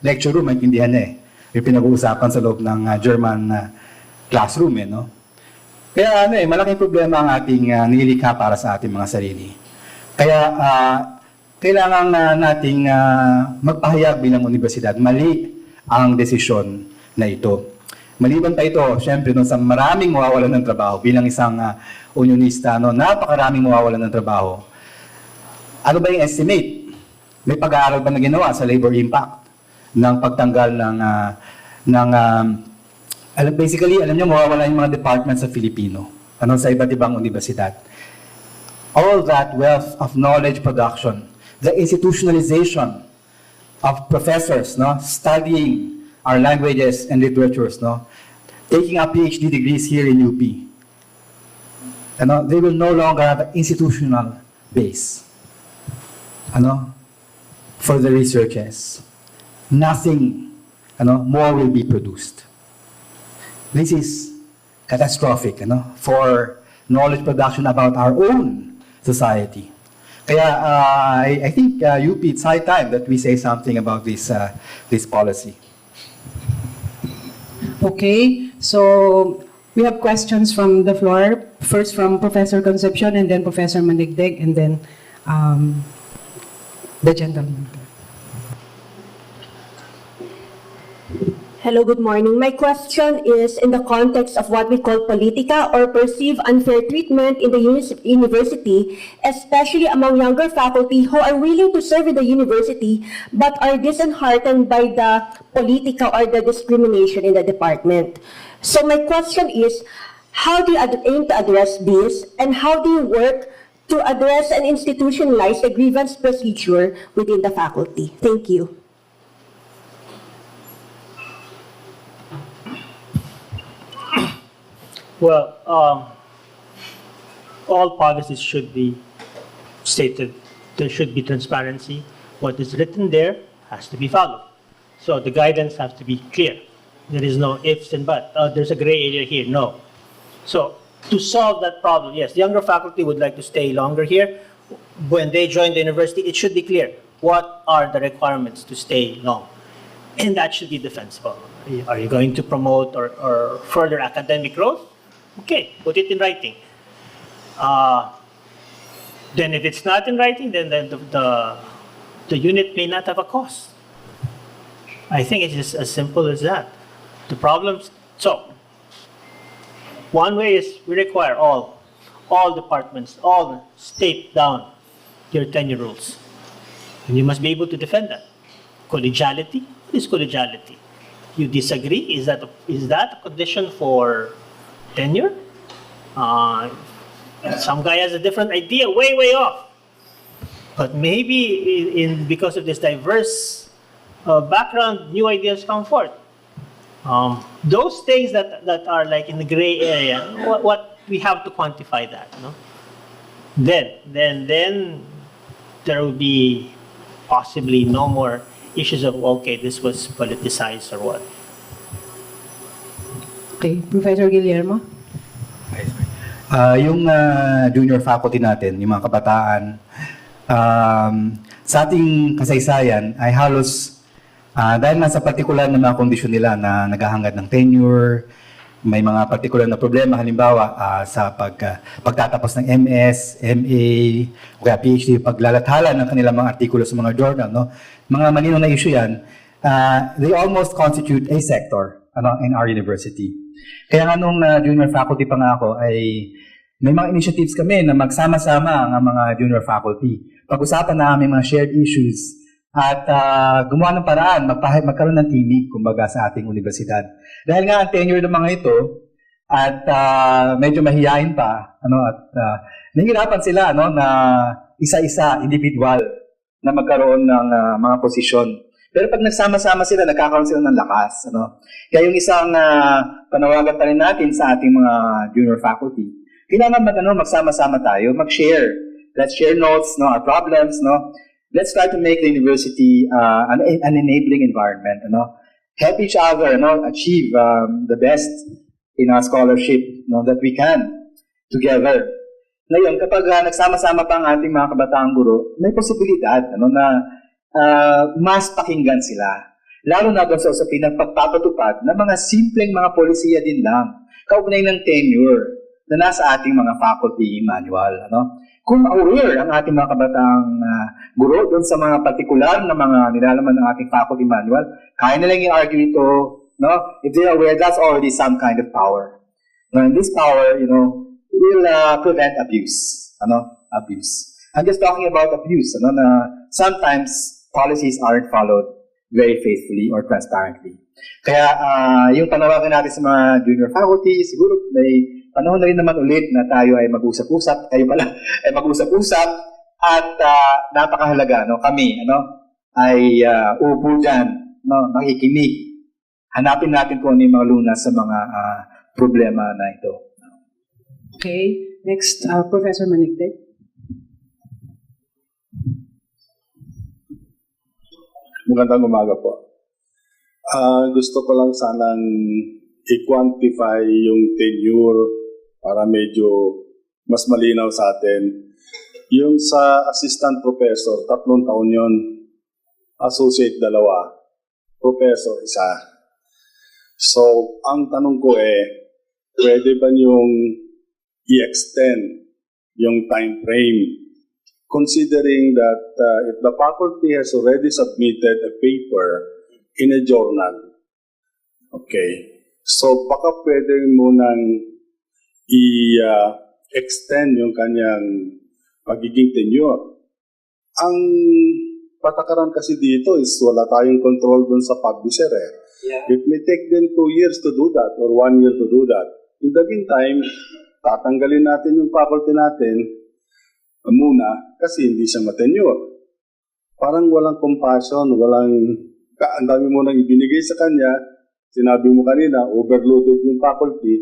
lecture room, maintindihan niya yung pinag-uusapan sa loob ng German classroom. Kaya malaking problema ang ating nilikha para sa ating mga sarili. Kaya, kailangan nating magpahayag bilang universidad. Mali ang desisyon na ito. Maliban pa ito, syempre, sa maraming mawawalan ng trabaho, bilang isang unionista, napakaraming mawawalan ng trabaho. Ano ba yung estimate? May pag-aaral ba na ginawa sa labor impact ng pagtanggal basically, alam niyo, mawawalan yung mga departments sa Filipino, sa iba't ibang universidad. All that wealth of knowledge production, the institutionalization of professors studying our languages and literatures, taking up PhD degrees here in UP. They will no longer have an institutional base for the researchers. Nothing more will be produced. This is catastrophic for knowledge production about our own society. Kaya I think UP, it's high time that we say something about this policy. Okay, so we have questions from the floor. First from Professor Concepcion, and then Professor Manigdeg, and then the gentleman. Hello, good morning. My question is in the context of what we call politica or perceived unfair treatment in the university, especially among younger faculty who are willing to serve in the university but are disheartened by the politica or the discrimination in the department. So my question is, how do you aim to address this, and how do you work to address and institutionalize a grievance procedure within the faculty? Thank you. Well, all policies should be stated. There should be transparency. What is written there has to be followed. So the guidance has to be clear. There is no ifs and buts. There's a gray area here. No. So to solve that problem, yes, younger faculty would like to stay longer here. When they join the university, it should be clear what are the requirements to stay long. And that should be defensible. Are you going to promote or further academic growth? Okay, put it in writing. Then if it's not in writing, then the unit may not have a cost. I think it's just as simple as that. The problems, so, one way is we require all departments, all state down your tenure rules. And you must be able to defend that. Collegiality, what is collegiality? You disagree? Is that a condition for tenure? Some guy has a different idea, way off. But maybe because of this diverse background, new ideas come forth. Those things that are like in the gray area, what we have to quantify that. No? Then there will be possibly no more issues of, okay, this was politicized or what? Okay, Professor Guillermo? Yung junior faculty natin, yung mga kabataan, sa ating kasaysayan ay halos dahil nga sa partikular na mga kondisyon nila na naghahangad ng tenure, may mga partikular na problema, halimbawa sa pagtatapos ng MS, MA, o kaya PhD, paglalathala ng kanilang mga artikulo sa mga journal, no? Mga maninong na issue yan, they almost constitute a sector in our university. Kaya nga nung junior faculty pa nga ako, ay may mga initiatives kami na magsama-sama ang mga junior faculty. Pag-usapan namin mga shared issues at gumawa ng paraan, magkaroon ng tinig, kumbaga, sa ating universidad. Dahil nga ang tenure ng mga ito, at medyo mahihain pa, nahihirapan sila na isa-isa, individual, na magkaroon ng mga posisyon. Pero pag nagsama-sama sila, nagkakaroon sila ng lakas. Kaya yung isang panawagan pa rin natin sa ating mga junior faculty, kailangan magsama-sama tayo, mag-share. Let's share notes, our problems, Let's try to make the university an enabling environment, help each other, achieve the best in our scholarship, that we can together. Ngayon, kapag nagsama-sama pa ang ating mga kabataang guro, may posibilidad, na mas pakinggan sila. Lalo na doon sa usapin ng pagpapatupad ng mga simpleng mga polisiya din lang, kaugnay ng tenure na nasa ating mga faculty manual, Kung aware ang ating mga kabataang guro doon sa mga partikular na mga nilalaman ng ating faculty manual, kaya nilang i-argue ito, If they're aware, that's already some kind of power. And this power, will prevent abuse, abuse. I'm just talking about abuse, na sometimes policies aren't followed very faithfully or transparently. Kaya yung panawagan natin sa mga junior faculty, siguro may panahon na rin naman ulit na tayo ay mag-usap-usap, kayo pala ay mag-usap-usap, at napakahalaga, kami, ay upo dyan, makikinig. Hanapin natin kung ano yung mga lunas sa mga problema na ito. Okay, next, Professor Manikte. Magandang umaga po. Gusto ko lang sanang i-quantify yung tenure para medyo mas malinaw sa atin. Yung sa assistant professor, 3 taon yun. Associate 2, professor 1. So, ang tanong ko pwede ba yung i-extend yung time frame? Considering that if the faculty has already submitted a paper in a journal, okay, so baka pwede munang i-extend yung kanyang pagiging tenure. Ang patakaran kasi dito is wala tayong control dun sa publisher. Yeah. It may take them 2 years to do that or 1 year to do that. In the meantime, tatanggalin natin yung faculty natin muna kasi hindi siya matenure. Parang walang compassion, ang dami mo nang ibinigay sa kanya. Sinabi mo kanina, overloaded yung faculty,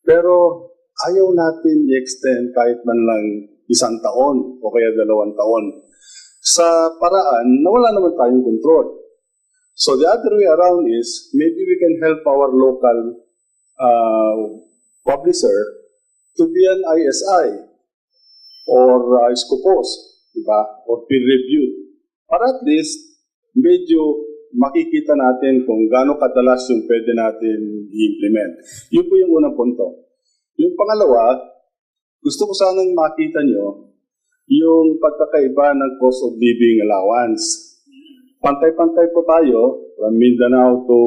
pero ayaw natin i-extend kahit man lang 1 taon o kaya 2 taon sa paraan na wala naman tayong control. So the other way around is, maybe we can help our local publisher to be an ISI or Scopus, diba? Or peer-reviewed. Para at least, medyo makikita natin kung gaano kadalas yung pwede natin i-implement. Yun po yung unang punto. Yung pangalawa, gusto ko sanang makita nyo yung pagkakaiba ng cost of living allowance. Pantay-pantay po tayo from Mindanao to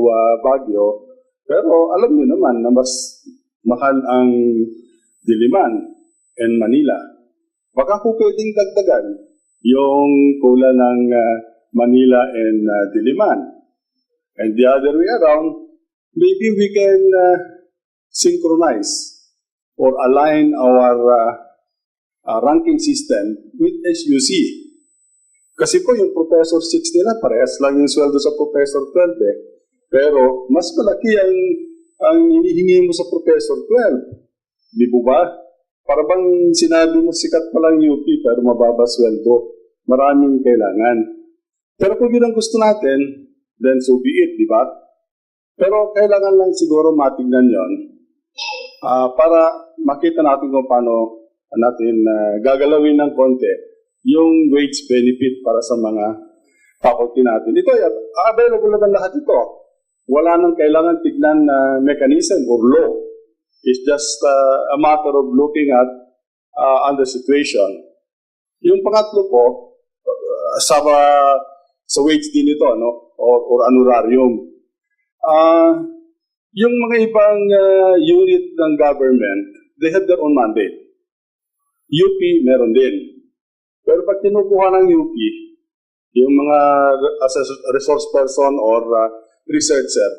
Baguio, pero alam nyo naman na mas mahal ang Diliman and Manila. Baka po pwedeng dagdagan yung kula ng Manila and Diliman. And the other way around, maybe we can synchronize or align our ranking system with SUC. Kasi po yung Professor 6 nila, parehas lang yung sweldo sa Professor 12 Pero mas malaki ang hinihingi mo sa Professor 12. Di po ba? Para bang sinabi mo sikat pa lang UP pero mababa sweldo. maraming kailangan. Pero kung yun ang gusto natin, then so be it, di ba? Pero kailangan lang siguro matignan yon para makita natin kung paano natin gagalawin ng konti yung wage benefit para sa mga faculty natin. Ito ay available naman lahat ito. Wala nang kailangan tignan na mechanism or law. It's just a matter of looking at on the situation. Yung pangatlo po, sa wage din ito, no? Or honorarium. Yung mga ibang unit ng government, they have their own mandate. UP, meron din. Pero pag kinukuha ng UP, yung mga as a resource person or researcher,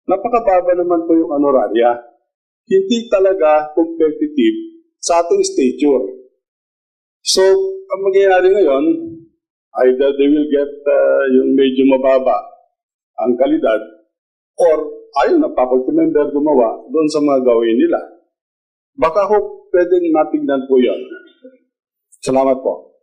napakababa naman po yung honoraria. Hindi talaga competitive sa ating stature. So, ang mangyayari ngayon, either they will get yung medyo mababa ang kalidad or ayaw na faculty member gumawa doon sa mga gawin nila. Baka ho, pwedeng matignan po yun. Salamat po.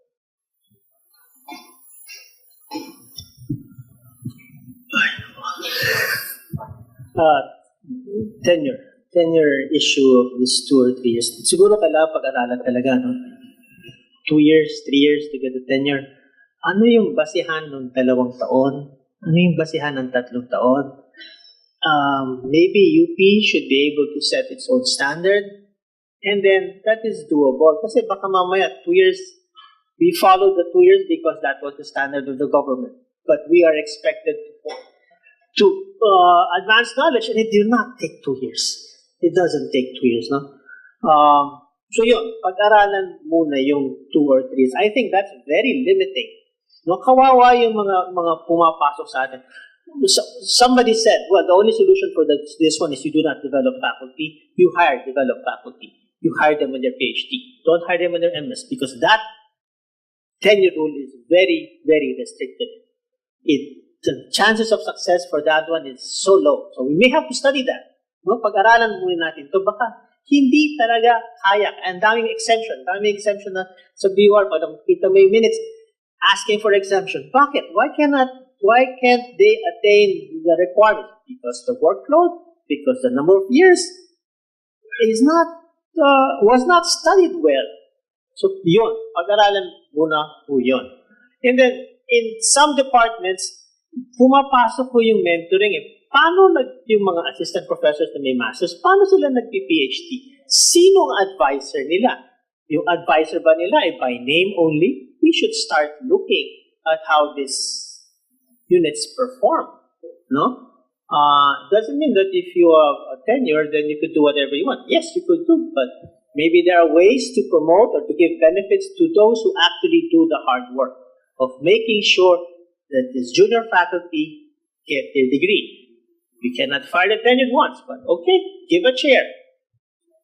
Tenure issue of this 2 or 3 years. Siguro kailangan pag-aralan talaga, no? 2 years, 3 years to get a tenure. Ano yung basihan ng 2 taon? Ano yung basihan ng 3 taon? Maybe UP should be able to set its own standard, and then that is doable. Kasi baka mamaya 2 years, we followed the 2 years because that was the standard of the government. But we are expected to advance knowledge, and it did not take 2 years. It doesn't take 2 years, no? So yun, pag-aralan muna yung 2 or 3 years. I think that's very limiting. No, kawawa yung mga pumapasok sa atin. Somebody said, well, the only solution for this one is you do not develop faculty. You hire developed faculty. You hire them with their PhD. Don't hire them with their MS, because that tenure rule is very, very restricted. The chances of success for that one is so low. So we may have to study that. No, pag-aralan muna natin to, baka hindi talaga kaya. And daming exemption na sa BUR, pag kita may minutes asking for exemption. Bakit? Why can't they attain the requirements? Because the workload, because the number of years was not studied well. So yun, pag-aralan muna po yun. And then in some departments, pumapasok po yung mentoring. Paano yung mga assistant professors na may masters, paano sila nag-PhD? Sinong advisor nila? Yung advisor ba nila ay by name only? We should start looking at how these units perform. No? Doesn't mean that if you have a tenure, then you could do whatever you want. Yes, you could do, but maybe there are ways to promote or to give benefits to those who actually do the hard work of making sure that this junior faculty get their degree. We cannot fire the tenured ones, but okay, give a chair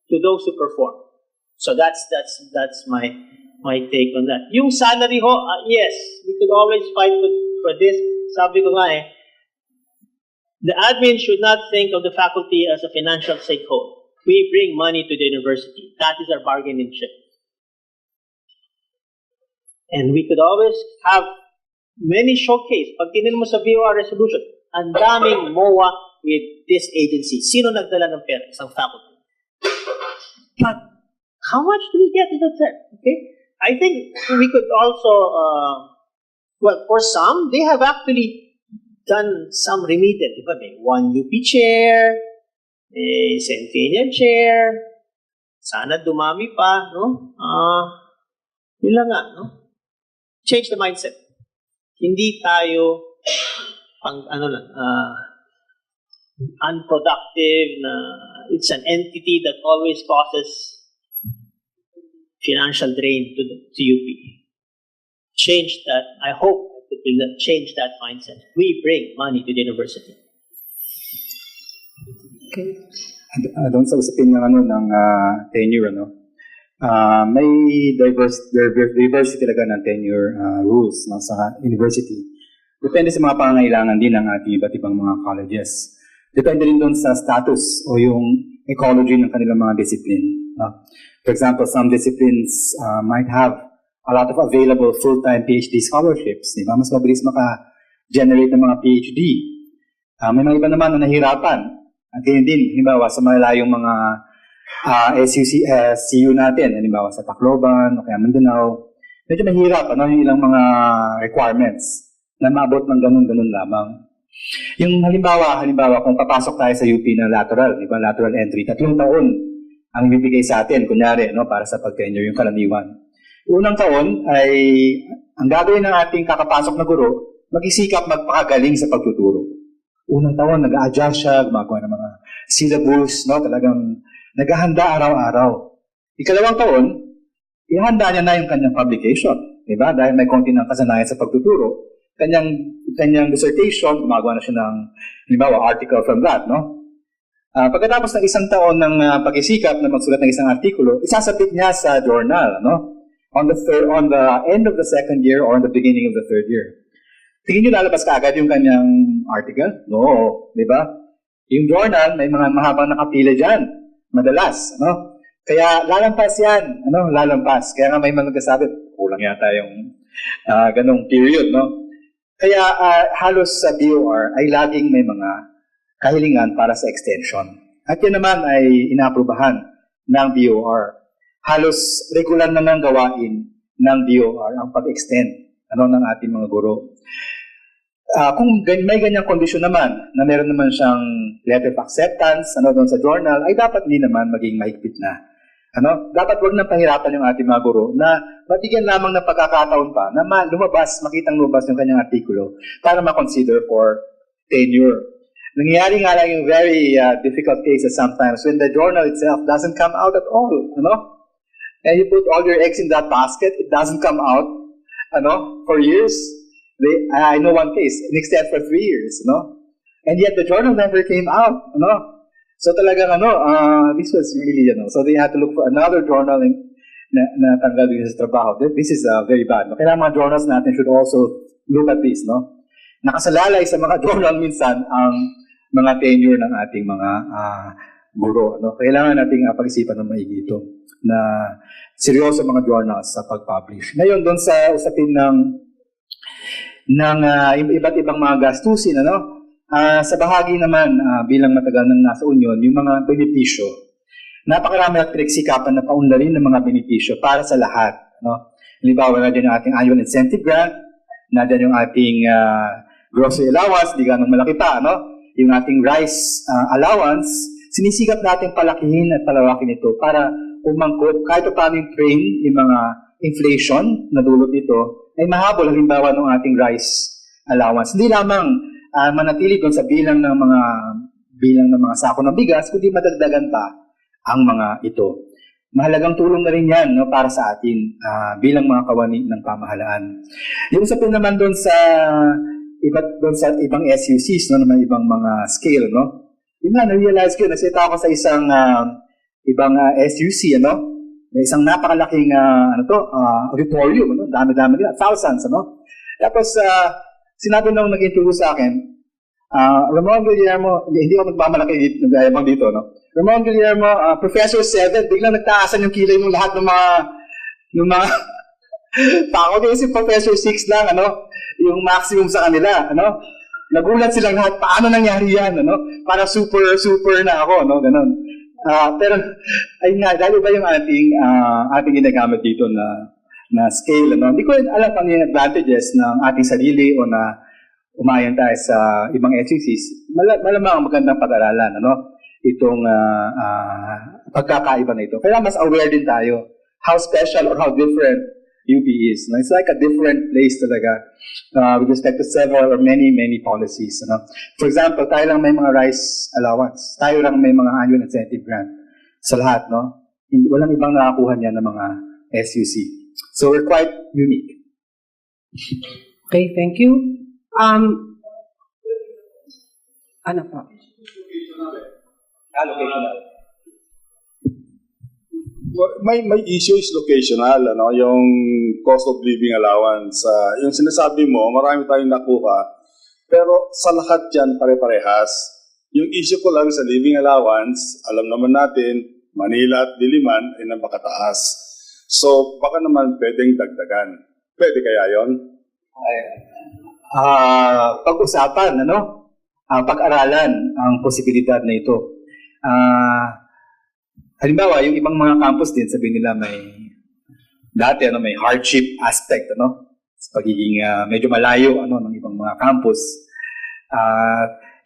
to those who perform. So that's my take on that. Yung salary ho, yes, we could always fight for this. Sabi ko nga the admin should not think of the faculty as a financial stakeholder. We bring money to the university. That is our bargaining chip. And we could always have many showcase. Pag tinignan mo sa BOR resolution, ang daming MOA with this agency. Sino nagdala ng pera? Isang faculty. But how much do we get in return? Okay? I think we could also, well, for some, they have actually done some remedial. Diba? May 1 UP chair, may Centennial chair, sana dumami pa, no? Yun lang nga, no? Change the mindset. Hindi tayo unproductive, it's an entity that always causes financial drain to UP. Change that. I hope it will change that mindset. We bring money to the university. Okay. Doon sa usapin ng tenure, may diversity talaga ng tenure rules sa university. Depende sa mga pangangailangan din ng ating iba't ibang mga colleges. Depende rin doon sa status o yung ecology ng kanilang mga discipline. For example, some disciplines might have a lot of available full-time PhD scholarships, di ba? Mas mabilis maka-generate ng mga PhD. May mga iba naman na nahihirapan. At yun din, halimbawa, sa malalayong mga CU natin, halimbawa sa Tacloban, o kaya Mindanao, medyo mahirap, yung ilang mga requirements na maabot ng ganun-ganun lamang. Yung halimbawa, kung papasok tayo sa UP na lateral, di ba, lateral entry, 3 taon ang ibibigay sa atin, kunyari, para sa pag-tenure, yung karaniwan. Unang taon ay, ang gagawin ng ating kakapasok na guro, mag-isikap magpakagaling sa pagtuturo. Unang taon, nag-a-adjust siya, gumagawa ng mga syllabus, talagang naghahanda araw-araw. Ikalawang taon, ihanda niya na yung kanyang publication, di ba? Dahil may konti ng kasanayan sa pagtuturo, kanyang dissertation, gumagawa na siya ng, halimbawa, article from that, no? Pagkatapos ng 1 taon ng pag-isikap na magsulat ng isang artikulo, isasabit niya sa journal, no? On the end of the 2nd year or on the beginning of the 3rd year. Tingin niyo lalabas kaagad yung kanyang article? No, di ba? Yung journal, may mga mahabang nakapila dyan, madalas, no? Kaya lalampas yan, lalampas. Kaya nga may mga nagsasabi, kulang yata yung ganong period, no? Kaya halos sa BOR ay laging may mga kahilingan para sa extension. At yan naman ay inaaprubahan ng BOR. Halos regular na ng gawain ng BOR ang pag-extend ng ating mga guro. Kung may ganyang kondisyon naman, na meron naman siyang letter of acceptance doon sa journal, ay dapat din naman maging mahigpit na. Dapat wag nang pahirapan yung ating mga guro na mabigyan lamang ng pagkakataon pa na makitang lumabas yung kanyang artikulo para ma-consider for tenure. Nangyayari nga lang yung very difficult cases sometimes when the journal itself doesn't come out at all, And you put all your eggs in that basket, it doesn't come out, for years. I know one case, it extended for 3 years, And yet the journal never came out, So talagang this was really, so they had to look for another journal na tanggal din sa trabaho. This is very bad. Kailangan mga journals natin should also look at this, Nakasalalay sa mga journal minsan ang mga tenure ng ating mga guro, Kailangan nating pag-isipan ng maigi ito na seryoso mga journals sa pag-publish. Ngayon, doon sa usapin ng iba't ibang mga gastusin, sa bahagi naman, bilang matagal nang nasa union, yung mga benepisyo. Napakarami at pinagsikapan na paunlarin ng mga benepisyo para sa lahat. Halimbawa, na dyan yung ating annual incentive grant, na dyan yung ating grocery allowance, di ganong malaki pa, yung ating rice allowance, sinisikap natin palakihin at palawakin ito para umangkot kahit paano yung train, yung mga inflation na dulot nito, ay mahabol halimbawa ng ating rice allowance. Hindi lamang manatili doon sa bilang ng mga sako ng bigas, kundi madagdagan pa ang mga ito. Mahalagang tulong na rin yan para sa atin bilang mga kawani ng pamahalaan. Yung usapin naman doon sa ibang SUCs, na ibang mga scale, yun nga, na-realize ko, nasita ako sa isang ibang SUC, na isang napakalaking auditorium, dami-dami nila, thousands, Tapos, sinabi nung nag-interview sa akin, Ramon Guillermo, hindi ako nagmamalaki nag-ayabang dito, Ramon Guillermo, Professor 7, biglang nagtaasan yung kilay ng lahat ng mga tao. Kasi Professor 6 lang, yung maximum sa kanila, Nagulat silang lahat, paano nangyari yan, Para super na ako, ganon. Pero, ayun nga, dahil ba yung ating ginagamit dito na scale, Hindi ko alam ang advantages ng ating sarili o na umayan tayo sa ibang SECs. Malamang magandang pag-aralan, itong pagkakaiba na ito. Kaya mas aware din tayo how special or how different UP is. It's like a different place talaga with respect to several or many policies. For example, tayo lang may mga rice allowance. Tayo lang may mga annual incentive grant sa lahat. Walang ibang nakakuha niya ng mga SUC. So we're quite unique. Okay, thank you. Ano pa? Locational. May issue is locational, yung cost of living allowance. Yung sinasabi mo, marami tayong nakuha, pero sa lahat yan pare-parehas. Yung issue ko lang sa living allowance, alam naman natin, Manila at Diliman ay napakataas. So, baka naman pwedeng dagdagan. Pwede kaya yon? Pag-usapan, pag-aralan ang posibilidad na ito. Halimbawa, yung ibang mga campus din, sabihin nila may hardship aspect, sa pagiging medyo malayo, ng ibang mga campus.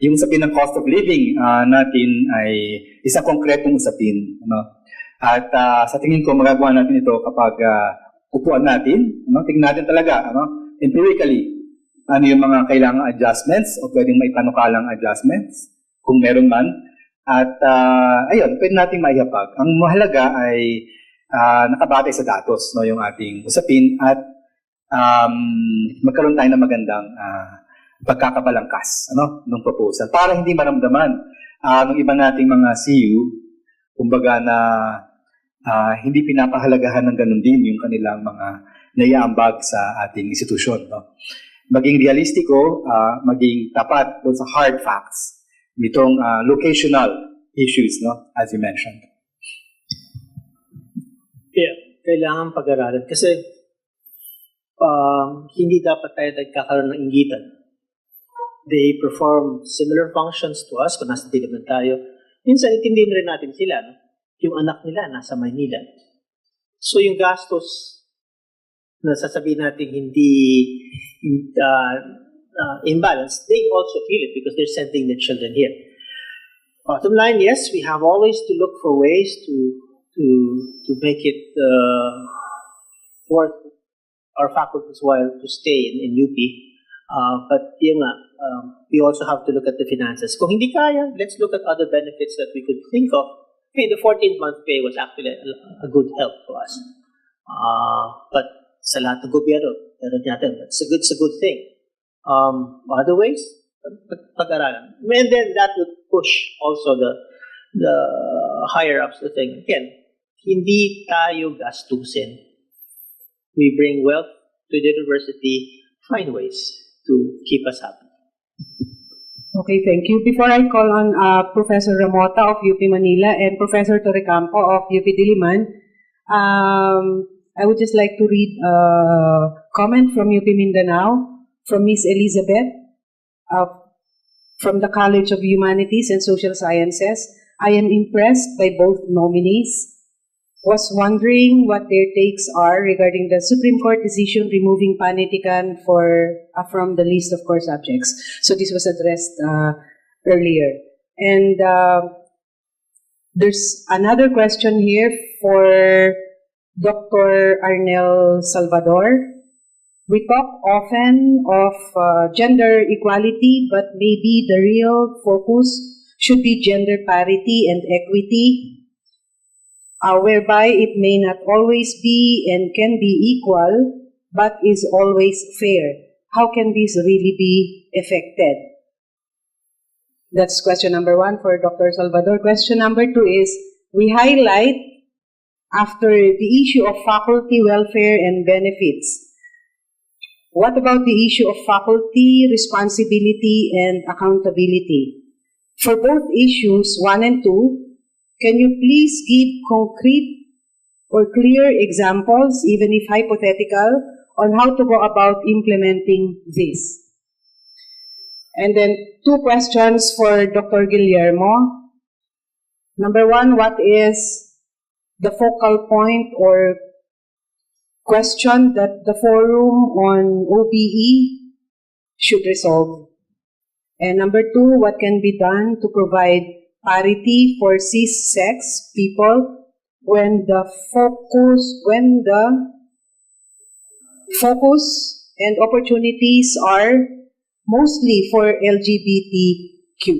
Yung sabihin ng cost of living natin ay isang konkretong usapin, At sa tingin ko, magagawa natin ito kapag upuan natin, tingnan natin talaga, empirically, ano yung mga kailangang adjustments o pwedeng may panukalang adjustments, kung meron man. At ayun, pwede natin maihapag. Ang mahalaga ay nakabatay sa datos, yung ating usapin at magkaroon tayo ng magandang pagkakabalangkas ng proposal para hindi maramdaman ng iba nating mga CU, kumbaga na hindi pinapahalagahan ng ganun din yung kanilang mga naiaambag sa ating institusyon. Maging realistiko, maging tapat doon sa hard facts nitong locational issues, as you mentioned. Yeah, kailangan pag-aralan kasi hindi dapat tayo nagkakaroon ng inggitan. They perform similar functions to us kung nasa Diliman tayo. Minsan, itindihin rin natin sila. Yung anak nila nasa Maynila. So, yung gastos na sasabihin natin hindi imbalanced, they also feel it because they're sending their children here. Bottom line, yes, we have always to look for ways to make it worth our faculty's while to stay in UP. But we also have to look at the finances. Kung hindi kaya, let's look at other benefits that we could think of. Okay, the 14th-month pay was actually a good help to us. But sa lahat ng gobyerno, meron natin. It's a good thing. Other ways, pag-aralan. And then that would push also the higher-ups to think, again, hindi tayo gastusin. We bring wealth to the university, find ways to keep us happy. Okay, thank you. Before I call on Professor Ramota of UP Manila and Professor Torrecampo of UP Diliman, I would just like to read a comment from UP Mindanao, from Miss Elizabeth, from the College of Humanities and Social Sciences. I am impressed by both nominees. Was wondering what their takes are regarding the Supreme Court decision removing panitikan from the list of core subjects. So this was addressed earlier. And there's another question here for Dr. Arnel Salvador. We talk often of gender equality, but maybe the real focus should be gender parity and equity, whereby it may not always be and can be equal, but is always fair. How can this really be effected? That's question number one for Dr. Salvador. Question number two is, we highlight after the issue of faculty welfare and benefits. What about the issue of faculty responsibility and accountability? For both issues, 1 and 2, can you please give concrete or clear examples, even if hypothetical, on how to go about implementing this? And then 2 questions for Dr. Guillermo. Number 1, what is the focal point or question that the forum on OBE should resolve? And number 2, what can be done to provide parity for cis-sex people when the focus and opportunities are mostly for LGBTQ?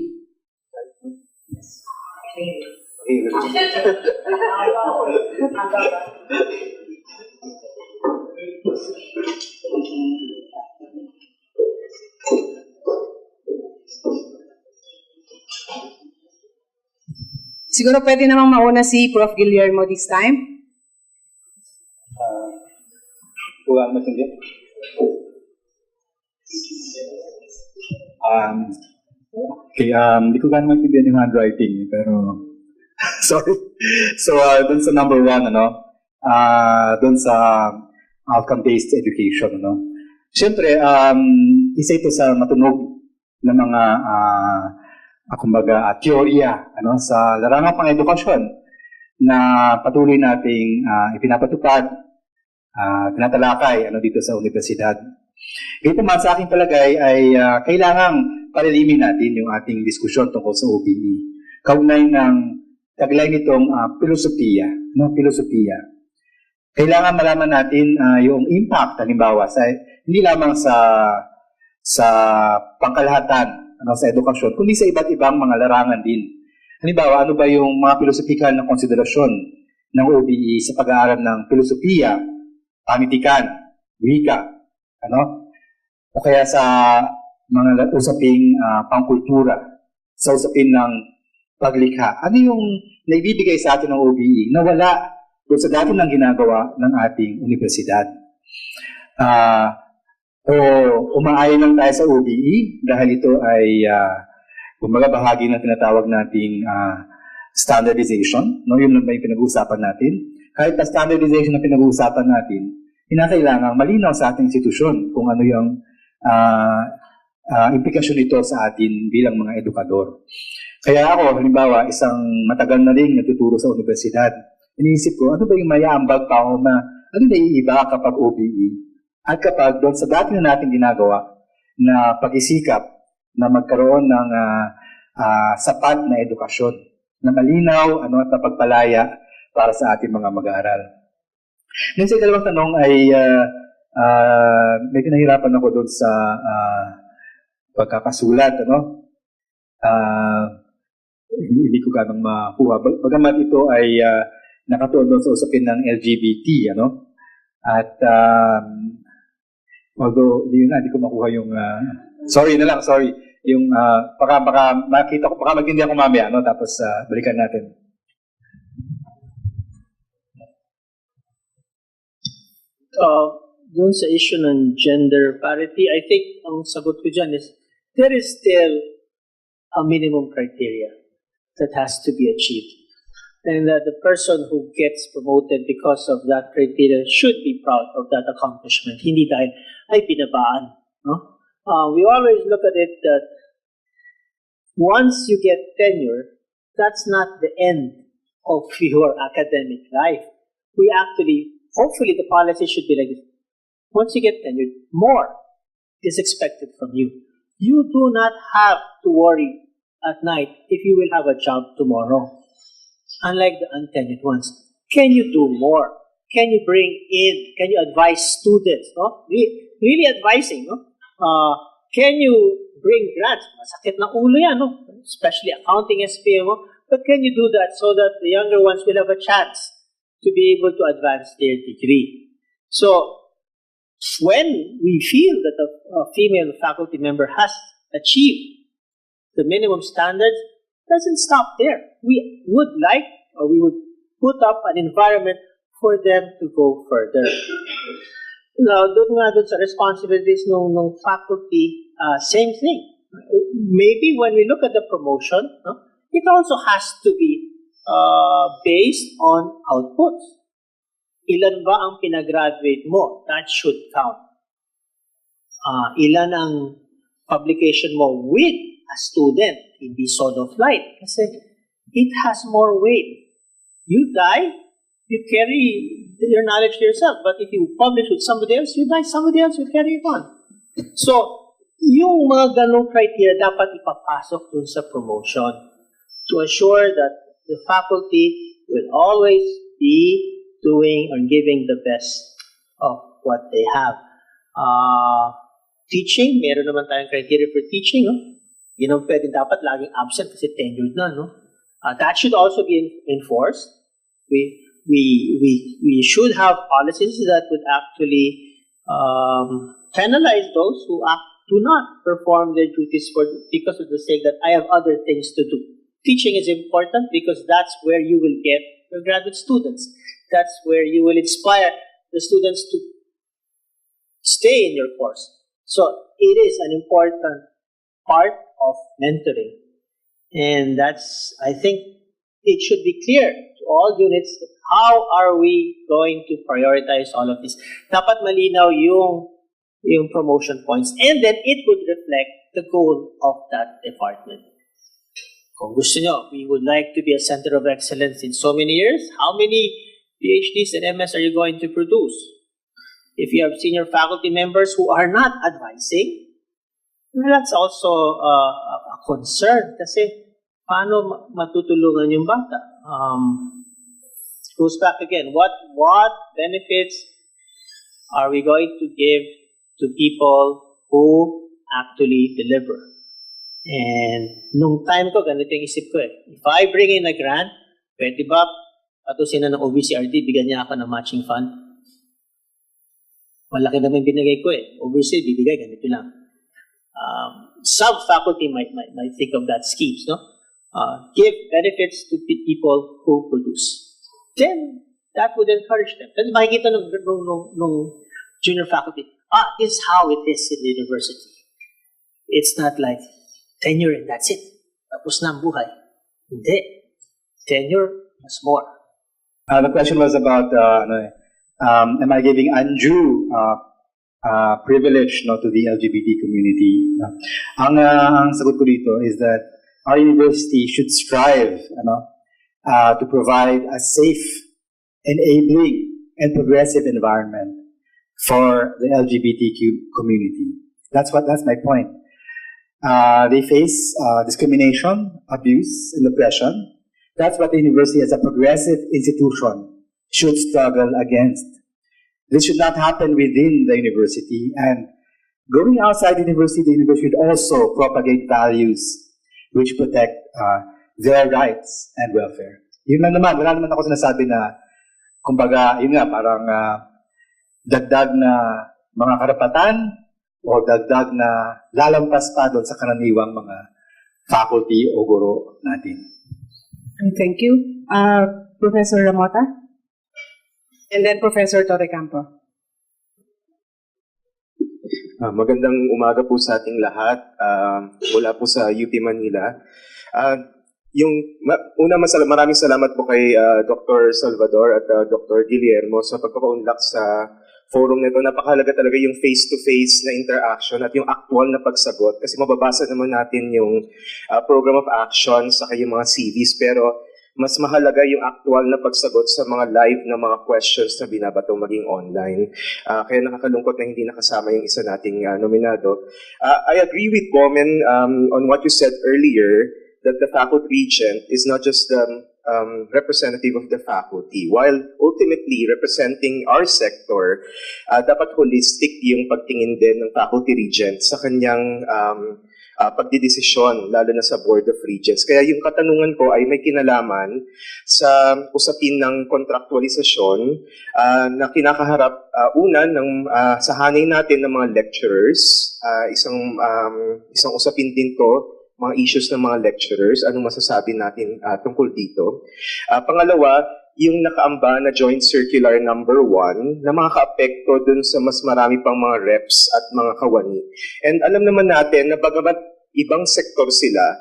Siguro pwede namang mauna si Prof. Guillermo this time. Kulang mo hindi? Okay, hindi ko gano'n maintindihan yung handwriting, pero sorry. So, dun sa number 1, doon sa outcome-based education. No? Siyempre, isa ito sa matunog na mga kumbaga, teorya sa larangang pang-edukasyon na patuloy nating ipinapatupad, tinatalakay dito sa universidad. Ganito man sa aking palagay ay kailangang palilimin natin yung ating diskusyon tungkol sa OBE. Kaugnay ng taglay nitong filosofiya. Filosofiya. Kailangan malaman natin yung impact, halimbawa, hindi lamang sa pangkalahatan sa edukasyon, kundi sa iba't ibang mga larangan din. Halimbawa, ano ba yung mga pilosopikal na konsiderasyon ng OBE sa pag-aaral ng filosofiya, panitikan, wika, o kaya sa mga usaping pangkultura, sa usapin ng paglikha. Ano yung naibibigay sa atin ng OBE na wala doon sa dati ng ginagawa ng ating universidad? O umaayon lang tayo sa OBE dahil ito ay kumbaga bahagi ng tinatawag nating standardization. Yun lang ba yung pinag-uusapan natin? Kahit na standardization na pinag-uusapan natin, kinakailangan malinaw sa ating institusyon kung ano yung implikasyon nito sa atin bilang mga edukador. Kaya ako, halimbawa, isang matagal na rin natuturo sa universidad. Iniisip ko, ano ba yung mayaambag pa ako na ano naiiba kapag OBE? At kapag doon sa dati na natin ginagawa na pag-isikap na magkaroon ng sapat na edukasyon na malinaw at napagpalaya para sa ating mga mag-aaral. Ngayon sa ikalawang tanong ay may pinahirapan ako doon sa pagkakasulat. Hindi ko ganang makuha. Bagamat ito ay nakatuon doon sa usapin ng LGBT. At although hindi ko makuha yung sorry. Yung baka makita ko, baka magindi ako mamaya, tapos balikan natin. Doon sa issue ng gender parity, I think ang sagot ko dyan is there is still a minimum criteria that has to be achieved. And the person who gets promoted because of that criteria should be proud of that accomplishment. Hindi dahil ay pinabaan. We always look at it that once you get tenure, that's not the end of your academic life. We actually, hopefully the policy should be like this. Once you get tenured, more is expected from you. You do not have to worry at night if you will have a job tomorrow. Unlike the untenured ones. Can you do more? Can you bring in, can you advise students? Really advising. Can you bring grants? Masakit na ulo yan, especially accounting SPM. But can you do that so that the younger ones will have a chance to be able to advance their degree? So, when we feel that a female faculty member has achieved the minimum standards, doesn't stop there. We would like, or we would put up an environment for them to go further. Now, doon sa responsibilities ng faculty, same thing. Maybe when we look at the promotion, it also has to be based on outputs. Ilan ba ang pinagraduate mo? That should count. Ilan ang publication mo with a student, hindi solo flight. Kasi it has more weight. You die, you carry your knowledge to yourself. But if you publish with somebody else, you die, somebody else will carry it on. So, yung mga ganong criteria dapat ipapasok dun sa promotion to assure that the faculty will always be doing or giving the best of what they have. Teaching, meron naman tayong criteria for teaching. Hindi naman pwede dapat laging absent kasi tenured na. That should also be enforced. We should have policies that would actually penalize those who do not perform their duties because of the sake that I have other things to do. Teaching is important because that's where you will get your graduate students. That's where you will inspire the students to stay in your course. So it is an important part of mentoring. And that's, I think, it should be clear to all units, how are we going to prioritize all of this? Dapat malinaw yung promotion points, and then it would reflect the goal of that department. Kung gusto nyo, we would like to be a center of excellence in so many years, how many PhDs and MS are you going to produce? If you have senior faculty members who are not advising, well, that's also a concern kasi paano matutulungan yung bata? Goes back again, what benefits are we going to give to people who actually deliver? And nung time ko, ganito yung isip ko eh. If I bring in a grant, pwede ba patusin na ng OVCRD, bigyan niya ako ng matching fund? Malaki naman binigay ko eh. OVC, bibigay, ganito lang. Some faculty might think of that schemes, no? Give benefits to people who produce. Then, that would encourage them. Then makikita nung junior faculty, this is how it is in the university. It's not like tenure and that's it. Tapos na ang buhay. Hindi. Tenure mas more. The question was about, am I giving undue privilege to the LGBT community? Ang sagot ko dito is that our university should strive to provide a safe, enabling, and progressive environment for the LGBTQ community. That's my point. They face discrimination, abuse, and oppression. That's what the university as a progressive institution should struggle against. This should not happen within the university, and going outside the university should also propagate values which protect their rights and welfare. Yun lang naman, wala naman ako sinasabi na, kumbaga, yun nga, parang dagdag na mga karapatan o dagdag na lalampas pa doon sa karaniwang mga faculty o guro natin. Thank you. Professor Ramota? And then Professor Torrecampo. Magandang umaga po sa ating lahat mula po sa UP Manila. Maraming salamat po kay Dr. Salvador at Dr. Guillermo sa pagpapaunlak sa forum nito. Napakahalaga talaga yung face-to-face na interaction at yung actual na pagsagot kasi mababasa naman natin yung program of action sa yung mga CVs, pero mas mahalaga yung actual na pagsagot sa mga live na mga questions na binabato maging online. Kaya nakakalungkot na hindi nakasama yung isa nating nominado. I agree with Bomen on what you said earlier, that the faculty regent is not just the representative of the faculty. While ultimately representing our sector, dapat holistic yung pagtingin din ng faculty regent sa kanyang pagdidesisyon, lalo na sa Board of Regents. Kaya yung katanungan ko ay may kinalaman sa usapin ng kontraktualisasyon na kinakaharap una sa hanay natin ng mga lecturers. Isang usapin din to, mga issues ng mga lecturers, anong masasabi natin tungkol dito. Pangalawa, yung nakaamba na Joint Circular number 1 na makaka-apekto dun sa mas marami pang mga reps at mga kawani. And alam naman natin na bagamat ibang sektor sila,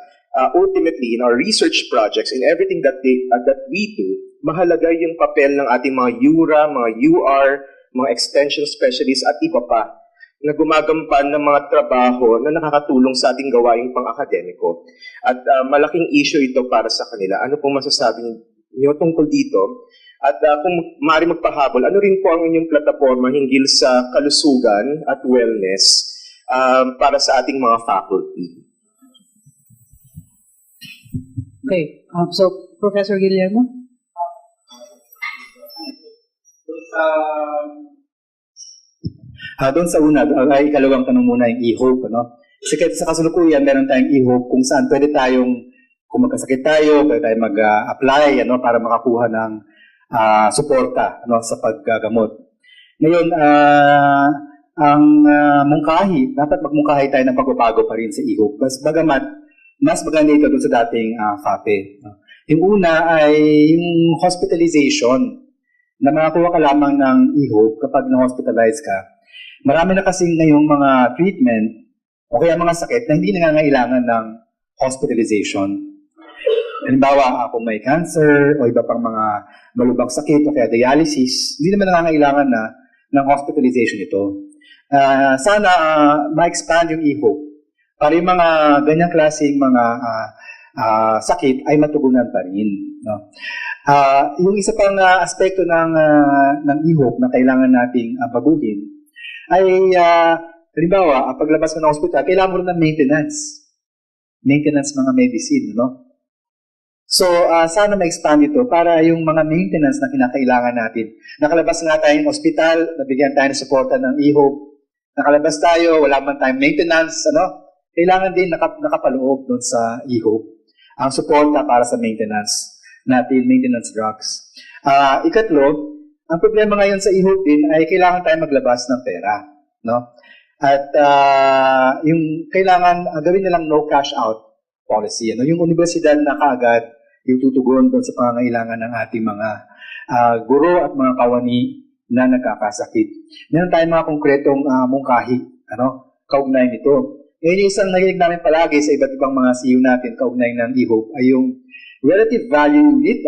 ultimately in our research projects, in everything that we do, mahalaga yung papel ng ating mga URA, mga UR, mga extension specialists at iba pa na gumagampan ng mga trabaho na nakakatulong sa ating gawain pang-akademiko. At malaking issue ito para sa kanila. Ano pong masasabi niyo tungkol dito? At kung maaari magpahabol, ano rin po ang inyong plataforma hinggil sa kalusugan at wellness para sa ating mga faculty? Okay, so Professor Guillermo? Doon sa una, ay ikalawang tanong muna yung e-hope. Kasi sa kasalukuyan, meron tayong e-hope kung saan pwede tayong, kung magkasakit tayo, pwede tayong mag-apply para makakuha ng suporta sa paggagamot. Ngayon, ang mungkahi, dapat magmungkahi tayo ng pagbabago pa rin sa e-hope. Bagamat, mas maganda ito doon sa dating FAPE. Yung una ay yung hospitalization, na makakuha ka lamang ng e-hope kapag na-hospitalize ka. Marami na kasi ngayong mga treatment o kaya mga sakit na hindi nangangailangan ng hospitalization. Halimbawa, kung may cancer o iba pang mga malubhang sakit o kaya dialysis, hindi naman nangangailangan na ng hospitalization ito. Sana ma-expand yung e-hope para yung mga ganyang klaseng mga sakit ay matugunan pa rin. No? Yung isa pang aspekto ng e-hope na kailangan nating baguhin ay halimbawa, paglabas mo ng hospital, kailangan mo rin ng maintenance. Maintenance mga medicine, no? So, sana ma-expand ito para yung mga maintenance na kinakailangan natin. Nakalabas nga tayo ng hospital, nabigyan tayo ng suporta ng e-hope. Nakalabas tayo, wala man tayong maintenance, ano? Kailangan din nakapaloob doon sa e-hope ang suporta para sa maintenance natin, maintenance drugs. Ikatlo, ang problema ngayon sa e-hope din ay kailangan tayo maglabas ng pera, no? At yung kailangan gawin nilang no cash out policy. Ano? Yung universidad na kaagad yung tutugon doon sa pangangailangan ng ating mga guro at mga kawani na nagkakasakit. Meron tayong mga konkretong mungkahi, kaugnay nito. Yung isang narinig namin palagi sa iba't ibang mga CU natin, kaugnay ng e-hope, ay yung relative value unit,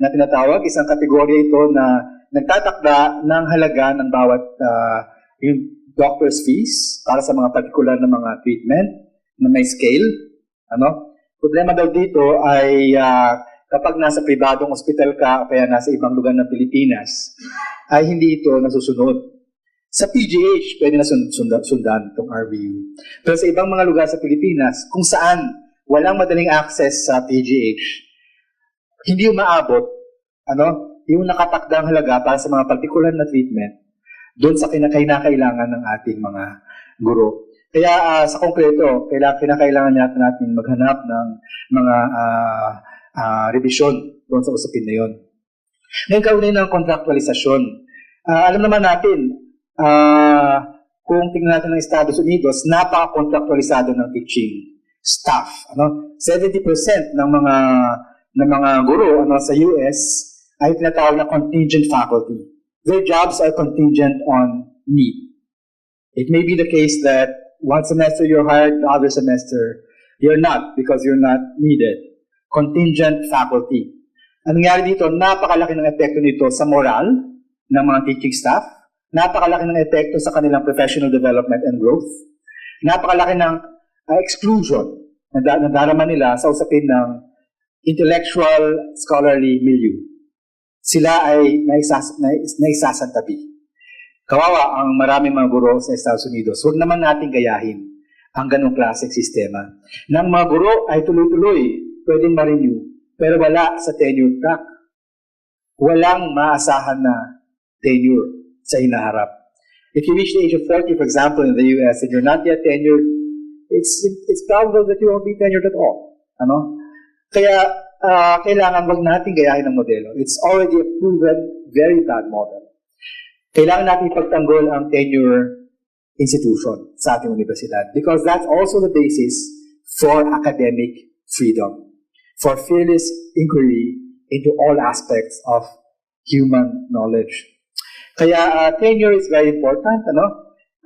na tinatawag, isang kategorya ito na nagtatakda ng halaga ng bawat yung doctor's fees para sa mga particular na mga treatment na may scale. Problema daw dito ay kapag nasa pribadong ospital ka o kaya nasa ibang lugar ng Pilipinas, ay hindi ito nasusunod. Sa PGH, pwede na sundan itong RVU. Pero sa ibang mga lugar sa Pilipinas, kung saan walang madaling access sa PGH, hindi umaabot yung nakatakdang halaga para sa mga particular na treatment doon sa kinakailangan ng ating mga guro. Kaya sa konkreto, kinakailangan natin maghanap ng mga revision doon sa usapin na yun. Ngayon, kaunay ng contractualisasyon. Alam naman natin, kung tingnan natin ng Estados Unidos, napaka-contractualisado ng teaching staff. 70% ng mga guro sa US ay tinatawag na contingent faculty. Their jobs are contingent on need. It may be the case that one semester you're hired, the other semester you're not because you're not needed. Contingent faculty. Ang nangyari dito, napakalaki ng epekto nito sa moral ng mga teaching staff, napakalaki ng epekto sa kanilang professional development and growth, napakalaki ng exclusion na nadarama nila sa usapin ng intellectual, scholarly milieu. Sila ay naisasantabi. Kawawa ang maraming mga guro sa Estados Unidos. Huwag naman natin gayahin ang ganong klaseng sistema. Nang mga guro ay tuloy-tuloy, pwedeng ma-renew, pero wala sa tenure track. Walang maasahan na tenure sa hinaharap. If you reach the age of 40, for example, in the US, and you're not yet tenured, it's probable that you won't be tenured at all. Kaya, kailangan wag natin gayahin ang modelo. It's already a proven, very bad model. Kailangan natin ipagtanggol ang tenure institution sa ating universidad because that's also the basis for academic freedom, for fearless inquiry into all aspects of human knowledge. Kaya tenure is very important,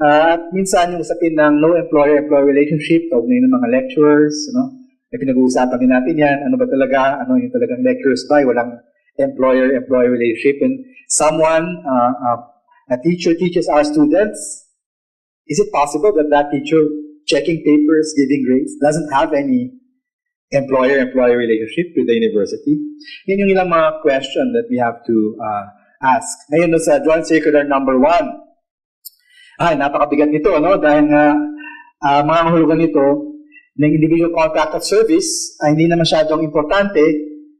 at minsan yung usapin ng no employer-employee relationship, kaugnay ng mga lecturers, pinag-uusapan din natin yan, ano ba talaga, yung talagang lecturers ba, walang employer-employee relationship, and someone, a teacher teaches our students, is it possible that that teacher checking papers, giving grades, doesn't have any employer-employee relationship with the university? Yun yung ilang mga question that we have to ask. Ngayon sa Joint Circular number 1, napakabigat nito, dahil mga mahulugan nito ng individual contract of service ay hindi na masyadong importante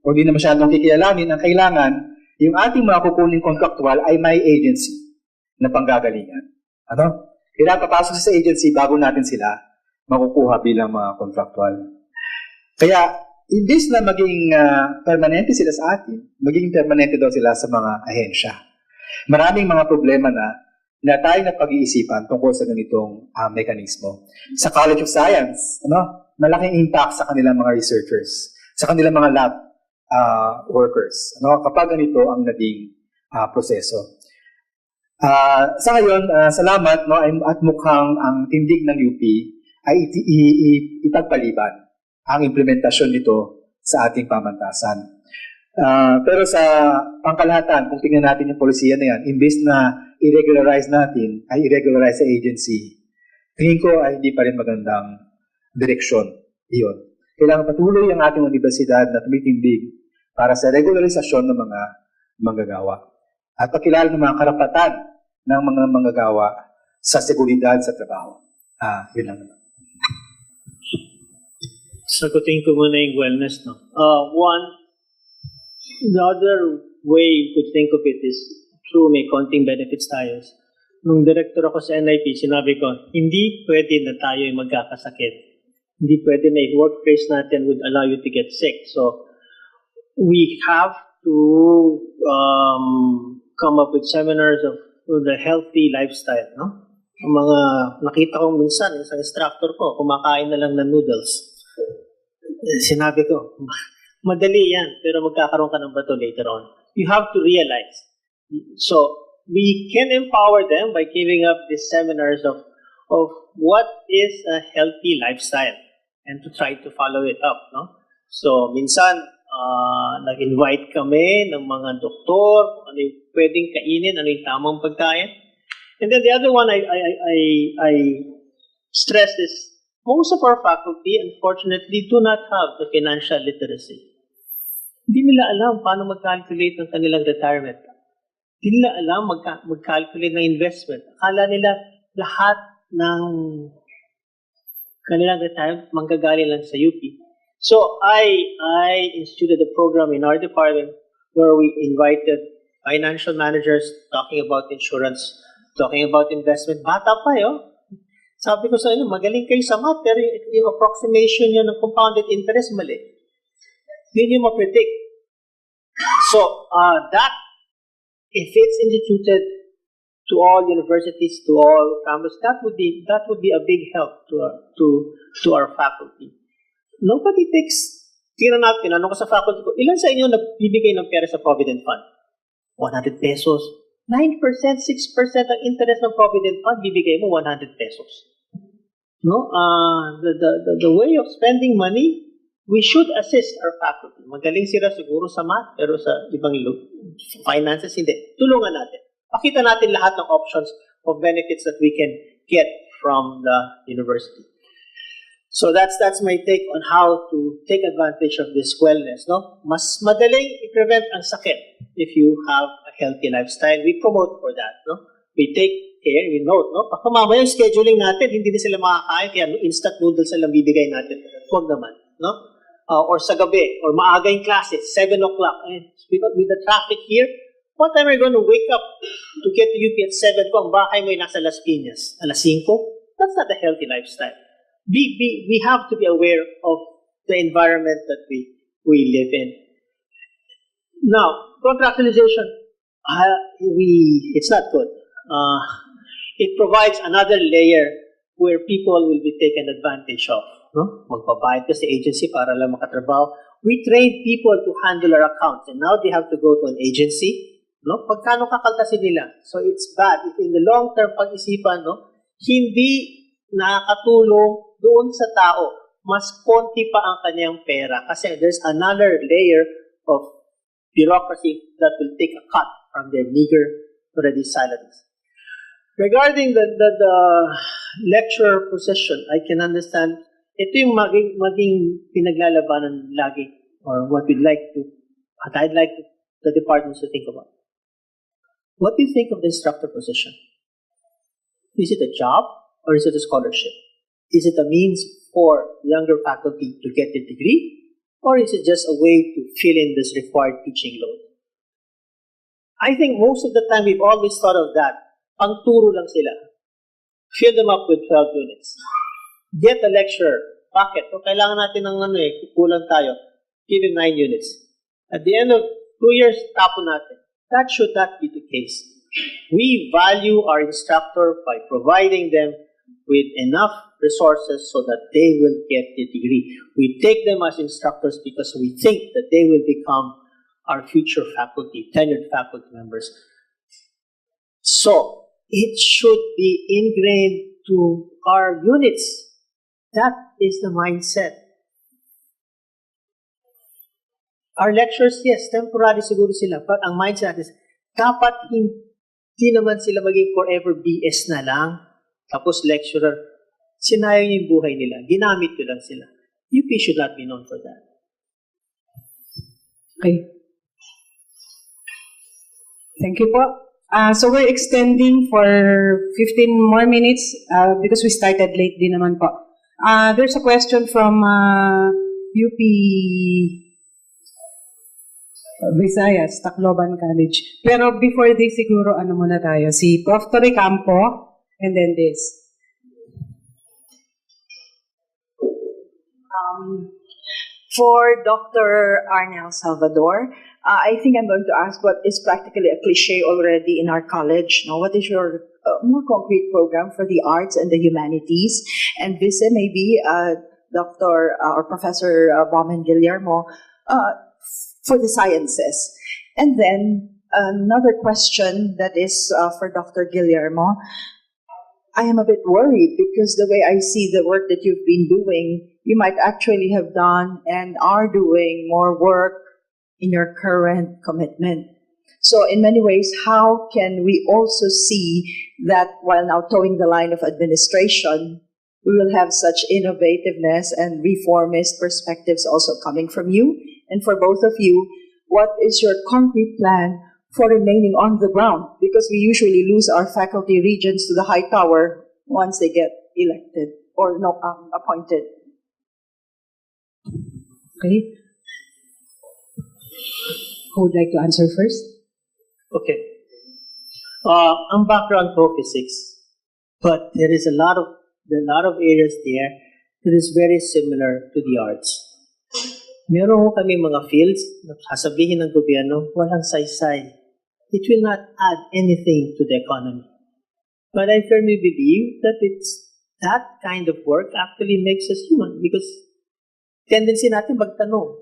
o hindi na masyadong kikilalanin. Ang kailangan, yung ating mga kukuning contractual ay may agency na panggagalingan. Kailangan papasok sa agency bago natin sila makukuha bilang mga contractual. Kaya, imbis na maging permanente sila sa atin, maging permanente daw sila sa mga ahensya. Maraming mga problema na tayo na pag-iisipan tungkol sa ganitong mekanismo. Sa College of Science, malaking impact sa kanilang mga researchers, sa kanilang mga lab workers, kapag ganito ang naging proseso. Sa ngayon, salamat, at mukhang ang tindig ng UP ay ipagpaliban ang implementasyon nito sa ating pamantasan. Pero sa pangkalahatan, kung tingnan natin yung polisiya na yan, imbes na i-regularize natin, ay i-regularize sa agency, tingin ko ay hindi pa rin magandang direksyon. Iyon. Kailangan patuloy ang ating universidad na tumitindig para sa regularisasyon ng mga manggagawa at pagkilala ng mga karapatan ng mga manggagawa sa seguridad sa trabaho. Yun lang naman. Sagutin ko muna yung wellness, no? One, the other way you could think of it is through may konting benefits tayo. Nung director ako sa NIP, sinabi ko, hindi pwede na tayo ay magkakasakit. Hindi pwede na yung workplace natin would allow you to get sick. So, we have to come up with seminars of the healthy lifestyle, no? Ang mga nakita ko minsan, isang instructor ko, kumakain na lang ng noodles. Sinabi ko, madali yan, pero magkakaroon ka ng bato later on. You have to realize. So, we can empower them by giving up these seminars of what is a healthy lifestyle and to try to follow it up. No? So, minsan, nag-invite kami ng mga doktor, ano yung pwedeng kainin, ano yung tamang pagkain. And then the other one I stress is, most of our faculty, unfortunately, do not have the financial literacy. Hindi nila alam paano mag-calculate ng kanilang retirement. Hindi nila alam mag-calculate ng investment. Akala nila lahat ng kanilang retirement manggagaling lang sa UP. So I instituted a program in our department where we invited financial managers talking about insurance, talking about investment. Bata pa yun. Sabi ko sa inyo, magaling kayo sa math, pero yung approximation nyo ng compounded interest, mali. Hindi nyo ma-predict. So, that, if it's instituted to all universities, to all campus, that would be a big help to our faculty. Nobody takes, tinanong ko sa faculty ko, ilan sa inyo nagbibigay ng pera sa Provident Fund? 100 pesos. 9%, 6% ang interest ng Provident Fund, bibigay mo 100 pesos. No, the way of spending money, we should assist our faculty. Magaling sila siguro sa math, pero sa ibang finances, hindi. Tulungan natin. Pakita natin lahat ng options of benefits that we can get from the university. So that's my take on how to take advantage of this wellness. No, mas madaling i-prevent ang sakit if you have a healthy lifestyle. We promote for that. No, we take care, we note, no? Baka mamaya yung scheduling natin, hindi na sila makakain, kaya instant noodles na lang bibigay natin. Huwag naman, no? Or sa gabi, or maaga yung klase, 7 o'clock. With the traffic here, what time are you going to wake up to get to UP at 7 kung ang bahay mo ay nasa Las Piñas? Alas 5? That's not a healthy lifestyle. We have to be aware of the environment that we live in. Now, contractualization, it's not good. It provides another layer where people will be taken advantage of. No? Magbabayad ka sa agency para lang makatrabaho. We train people to handle our accounts and now they have to go to an agency. No? Pagkano kakaltasin nila? So it's bad. If in the long term pag-isipan, no? Hindi nakakatulong doon sa tao. Mas konti pa ang kanyang pera kasi there's another layer of bureaucracy that will take a cut from their meager already salaries. Regarding the lecturer position, I can understand, ito yung maging pinaglalabanan lagi, or what I'd like the departments to think about. What do you think of the instructor position? Is it a job, or is it a scholarship? Is it a means for younger faculty to get a degree, or is it just a way to fill in this required teaching load? I think most of the time we've always thought of that. Pangturo lang sila. Fill them up with 12 units. Get a lecturer. Bakit? So, kailangan natin ng kukulang tayo. Give him 9 units. At the end of 2 years, tapo natin. That should not be the case. We value our instructor by providing them with enough resources so that they will get the degree. We take them as instructors because we think that they will become our future faculty, tenured faculty members. So, it should be ingrained to our units. That is the mindset. Our lecturers, yes, temporary siguro sila. But ang mindset is, dapat hindi naman sila maging forever BS na lang. Tapos lecturer, sinayang yung buhay nila. Ginamit ko lang sila. UP should not be known for that. Okay. Thank you po. So we're extending for 15 more minutes because we started late din naman po. There's a question from UP Visayas, Tacloban College. Pero before this, siguro ano muna tayo, si Prof. Torre Campo, and then this. For Dr. Arnel Salvador, I think I'm going to ask what is practically a cliche already in our college. Now, what is your more concrete program for the arts and the humanities? And vice maybe Dr. or Professor Bauman Guillermo for the sciences. And then another question that is for Dr. Guillermo. I am a bit worried because the way I see the work that you've been doing, you might actually have done and are doing more work in your current commitment. So in many ways, how can we also see that while now towing the line of administration, we will have such innovativeness and reformist perspectives also coming from you? And for both of you, what is your concrete plan for remaining on the ground? Because we usually lose our faculty regents to the high tower once they get elected or appointed. Okay. Who would like to answer first? Okay. Ang background ko physics, but there is a lot of areas there that is very similar to the arts. Meron ho kami mga fields na sasabihin ng gobyerno, walang saysay. It will not add anything to the economy. But I firmly believe that that kind of work actually makes us human because tendency natin magtanong.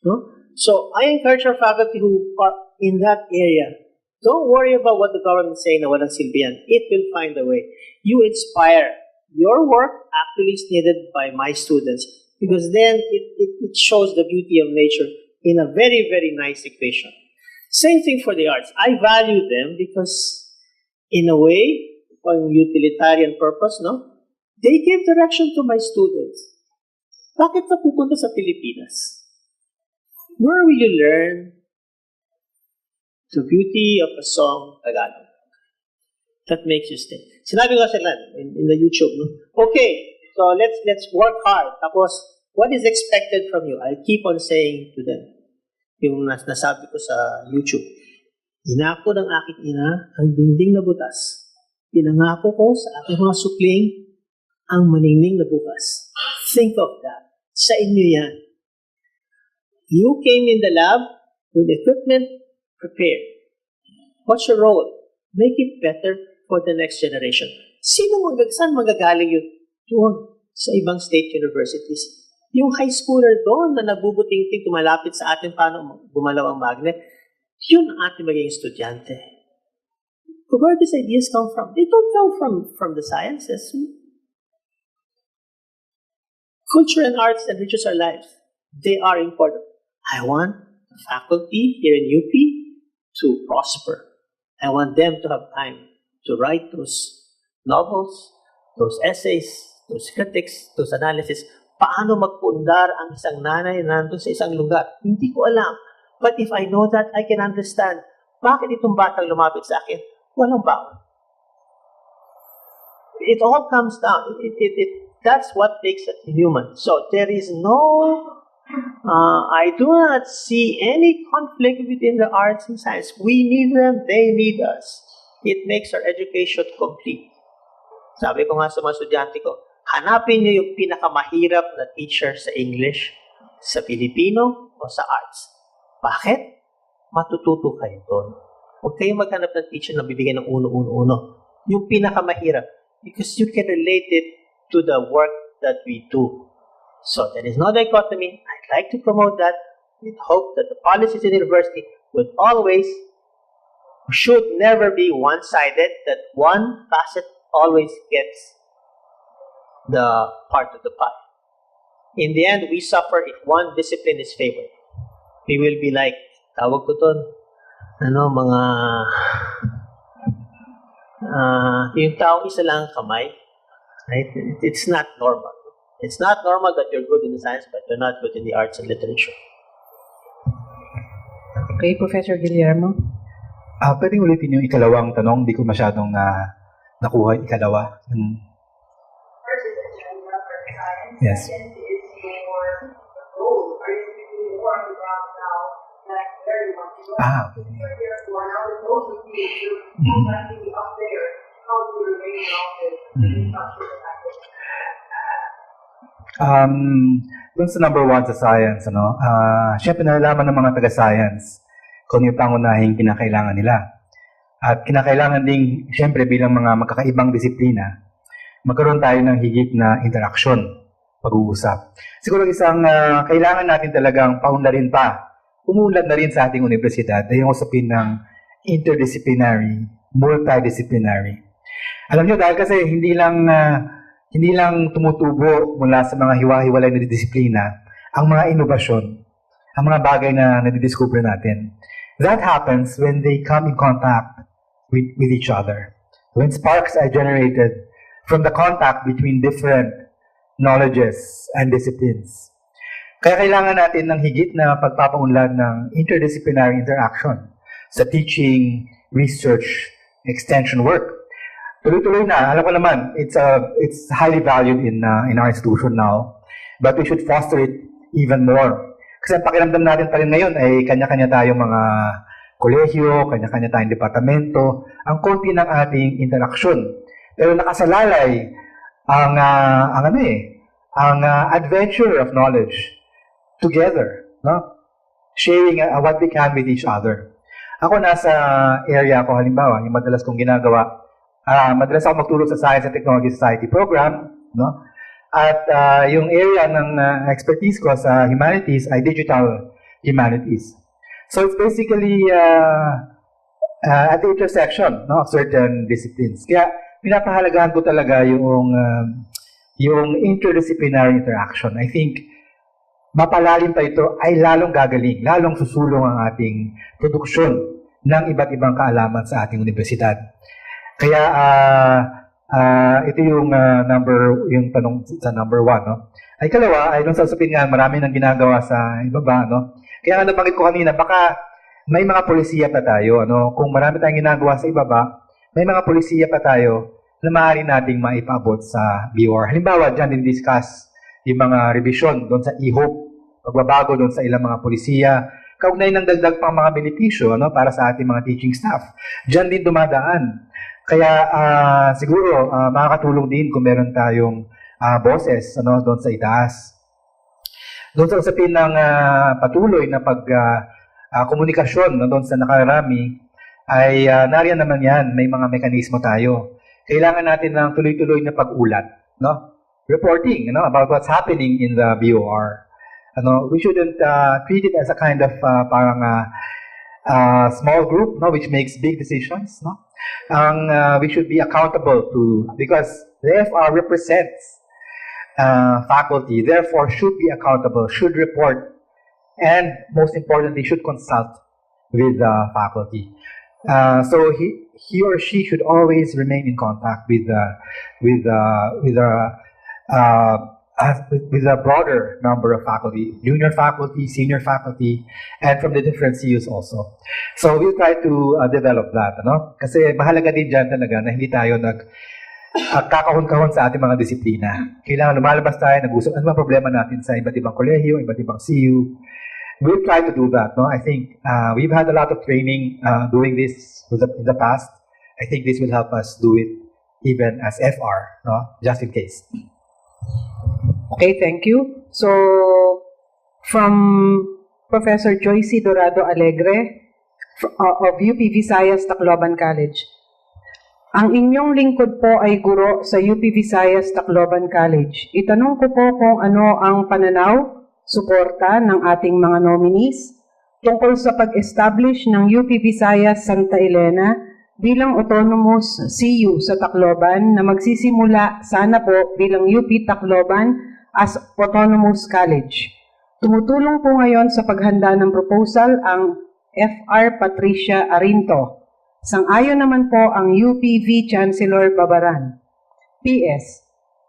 No? So I encourage our faculty who are in that area, don't worry about what the government is saying na walang silbihan. It will find a way. You inspire. Your work actually is needed by my students because then it shows the beauty of nature in a very, very nice equation. Same thing for the arts. I value them because in a way, for utilitarian purpose, no? They give direction to my students. Bakit ka pupunta sa Pilipinas? Where will you learn the beauty of a song Tagalog? That makes you stay. Sinabi ko sila in the YouTube, no? Okay, so let's work hard. Tapos, what is expected from you? I keep on saying to them, yung nasabi ko sa YouTube, inako ng aking ina ang dingding na butas. Pinangako ko sa aking mga supling ang maningning na bukas. Think of that. Sa inyo yan. You came in the lab with equipment prepared. What's your role? Make it better for the next generation. Saan magagaling yun? Doon, sa ibang state universities. Yung high schooler doon na nagbubuting-ting tumalapit sa atin paano gumalaw ang magnet, yun ang ating magiging estudyante. Where these ideas come from? They don't come from the sciences. Culture and arts enriches our lives. They are important. I want the faculty here in UP to prosper. I want them to have time to write those novels, those essays, those critics, those analysis. Paano magpundar ang isang nanay na nandun sa isang lugar? Hindi ko alam. But if I know that, I can understand bakit itong batang lumapit sa akin. Walang baon. It all comes down. That's what makes it human. So there is no, I do not see any conflict within the arts and science. We need them, they need us. It makes our education complete. Sabi ko nga sa mga estudyante ko, hanapin niyo yung pinakamahirap na teacher sa English, sa Filipino, o sa arts. Bakit? Matututo kayo doon. Huwag kayong maghanap ng teacher na bibigyan ng uno. Yung pinakamahirap. Because you can relate it to the work that we do. So there is no dichotomy. I'd like to promote that with hope that the policies in the university would always, should never be one-sided, that one facet always gets the part of the pie. In the end, we suffer if one discipline is favored. we will be like, tawag ko to, mga, yung taong isa lang ang kamay, right? It's not normal. It's not normal that you're good in the science, but you're not good in the arts and literature. Okay, Professor Guillermo. Pwedeng ulitin yung ikalawang tanong, di ko masyadong nakuha yung ikalawa. Yes. Okay. Dun sa number 1 sa science, syempre nalalaman ng mga taga-science kung yung pangunahing kinakailangan nila. At kinakailangan ding, syempre bilang mga magkakaibang disiplina, magkaroon tayo ng higit na interaksyon, pag-uusap. Siguro isang kailangan natin talagang paunlarin pa, umuunlad na rin sa ating universidad ay yung usapin ng interdisciplinary, multidisciplinary. Alam niyo, dahil kasi hindi lang tumutubo mula sa mga hiwa-hiwalay na disiplina ang mga inobasyon, ang mga bagay na nadidiscover natin. That happens when they come in contact with each other. When sparks are generated from the contact between different knowledges and disciplines. Kaya kailangan natin ng higit na pagpapaunlad ng interdisciplinary interaction sa teaching, research, extension work. Tuloy-tuloy na. Alam ko naman, it's highly valued in our institution now, but we should foster it even more. Kasi ang pakiramdam natin pa rin ngayon ay kanya-kanya tayong mga kolehiyo, kanya-kanya tayong departamento, ang konti ng ating interaksyon. Pero nakasalalay ang adventure of knowledge together, no? Sharing what we can with each other. Ako nasa area ko, halimbawa, yung madalas kong ginagawa, madalas ako magturo sa Science and Technology Society program, no? At yung area ng expertise ko sa humanities ay digital humanities. So it's basically at the intersection, no, of certain disciplines. Kaya pinapahalagahan ko talaga yung interdisciplinary interaction. I think mapalalim pa ito ay lalong gagaling, lalong susulong ang ating produksyon ng iba't ibang kaalaman sa ating universidad. Kaya ito yung tanong sa number 1, no? Ay kalawa, ay nung sasapin nga, marami nang ginagawa sa ibaba, no? Kaya nga nabanggit ko kanina, baka may mga polisiya pa tayo, ano? Kung marami tayong ginagawa sa ibaba, may mga polisiya pa tayo na maaari nating maipaabot sa BOR. Halimbawa, dyan din discuss yung mga revision doon sa e-hope, pagbabago doon sa ilang mga polisiya, kaugnay ng dagdag pang mga benepisyo, ano, para sa ating mga teaching staff. Dyan din dumadaan. Kaya siguro makakatulong din kung meron tayong boses, ano, doon sa itaas. Doon sa usapin ng patuloy na komunikasyon, no, doon sa nakarami, ay nariyan naman yan, may mga mekanismo tayo. Kailangan natin ng tuloy-tuloy na pag-ulat, no? Reporting, about what's happening in the BOR. We shouldn't treat it as a kind of parang small group, no, which makes big decisions, no? We should be accountable to, because the FR represents faculty, therefore should be accountable, should report, and most importantly, should consult with the faculty. So he or she should always remain in contact with a broader number of faculty, junior faculty, senior faculty, and from the different CUs also. So we'll try to develop that, ano? Kasi mahalaga din dyan talaga na hindi tayo kakahon-kahon sa ating mga disiplina. Kailangan lumalabas tayo, nag-usap, ano mga problema natin sa iba't ibang kolehiyo, iba't ibang CU. We'll try to do that, no? I think we've had a lot of training doing this in the past. I think this will help us do it even as FR, no? Just in case. Okay, thank you. So, from Professor Joyce Dorado Alegre of UP Visayas Tacloban College. Ang inyong lingkod po ay guro sa UP Visayas Tacloban College. Itanong ko po kung ano ang pananaw, suporta ng ating mga nominees tungkol sa pag-establish ng UP Visayas Santa Elena bilang autonomous CU sa Tacloban na magsisimula sana po bilang UP Tacloban as autonomous college. Tumutulong po ngayon sa paghanda ng proposal ang FR Patricia Arinto. Sang-ayon naman po ang UPV Chancellor Babaran. PS.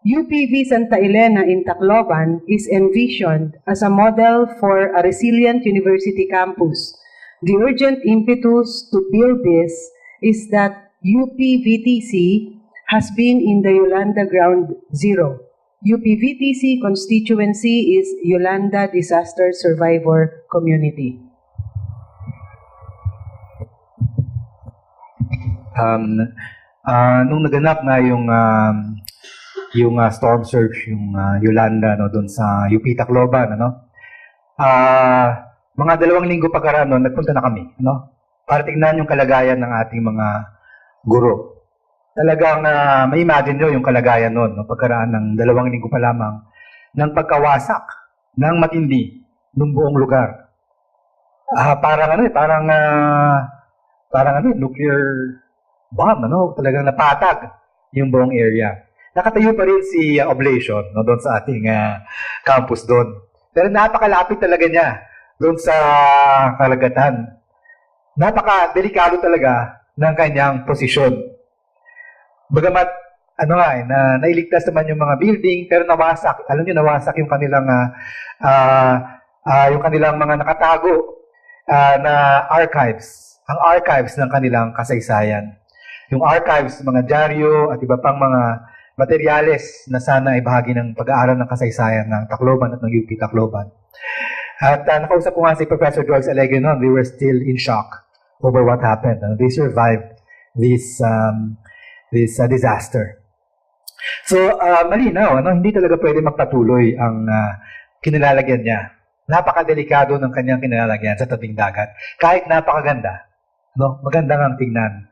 UPV Santa Elena in Tacloban is envisioned as a model for a resilient university campus. The urgent impetus to build this is that UPVTC has been in the Yolanda Ground Zero. UPVTC constituency is Yolanda Disaster Survivor Community. Nung naganap na yung storm surge, yung Yolanda no doon sa UP Tacloban, mga 2 linggo pagkaraan noon, nagpunta na kami, para tignan yung kalagayan ng ating mga guro. Talagang may imagine nyo yung kalagayan noon, pagkaraan ng 2 linggo pa lamang ng pagkawasak ng matindi ng buong lugar. Parang nuclear bomb, talagang napatag yung buong area. Nakatayo pa rin si Oblation doon sa ating campus doon. Pero napakalapit talaga niya doon sa karagatan. Napaka-delikado talaga ng kanyang posisyon. Bagamat, nailigtas naman yung mga building, pero nawasak. Alam niyo, nawasak yung kanilang mga nakatago na archives. Ang archives ng kanilang kasaysayan. Yung archives, mga dyaryo at iba pang mga materyales na sana ay bahagi ng pag-aaral ng kasaysayan ng Tacloban at ng UP Tacloban. At nakausap ko nga si Professor George Alegre noon, they were still in shock over what happened. They survived this disaster. So, malinaw, hindi talaga pwede magpatuloy ang kinilalagyan niya. Napakadelikado ng kanyang kinilalagyan sa tabing dagat. Kahit napakaganda, maganda ngang tingnan.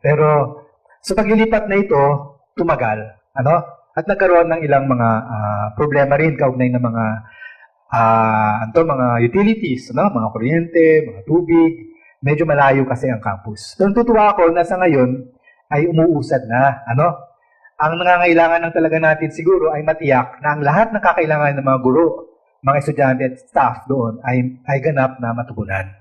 Pero sa paglilipat na ito, tumagal, at nagkaroon ng ilang mga problema rin kaugnay ng mga utilities, mga kuryente, mga tubig. Medyo malayo kasi ang campus. Pero tutuwa ako na sa ngayon ay umuusad na. Ang nangangailangan ng talaga natin siguro ay matiyak na ang lahat ng kakailangan ng mga guro, mga estudyante at staff doon ay ganap na matugunan.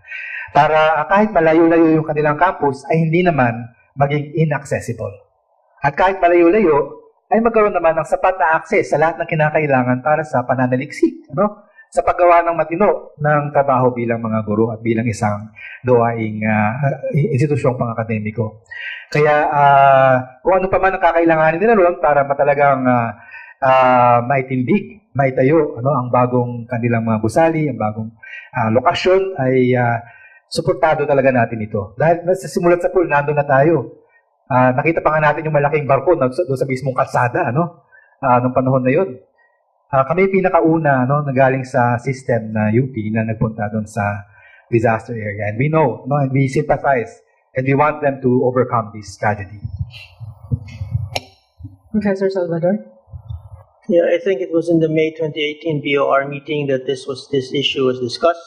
Para kahit malayo-layo yung kanilang campus ay hindi naman maging inaccessible. At kahit malayo-layo ay magkaroon naman ng sapat na access sa lahat ng kinakailangan para sa pananaliksik. Sa paggawa ng matino ng trabaho bilang mga guro at bilang isang gawaing institusyong pang-akademiko. Kaya kung ano pa man ang kakailanganin nila roon para matalagang maitindig, maitayo ang bagong kanilang mga gusali, ang bagong lokasyon ay suportado talaga natin ito. Dahil sa simulat sa pool, nandun na tayo. Nakita pa nga natin yung malaking barko doon sa mismong kalsada, nung panahon na yun. Kami pinakauna na galing sa system na UP na nagpunta doon sa disaster area. And we know, and we sympathize, and we want them to overcome this tragedy. Professor Salvador? Yeah, I think it was in the May 2018 BOR meeting that this issue was discussed.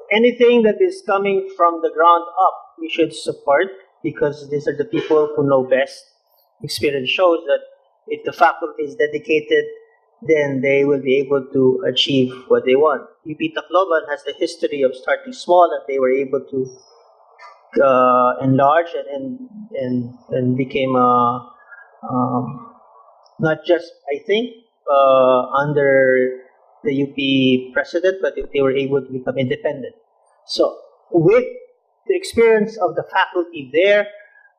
Anything that is coming from the ground up, we should support because these are the people who know best. Experience shows that if the faculty is dedicated, then they will be able to achieve what they want. UP Tacloban has the history of starting small, and they were able to enlarge and became not just, I think, under the UP president, but they were able to become independent. So, with the experience of the faculty there,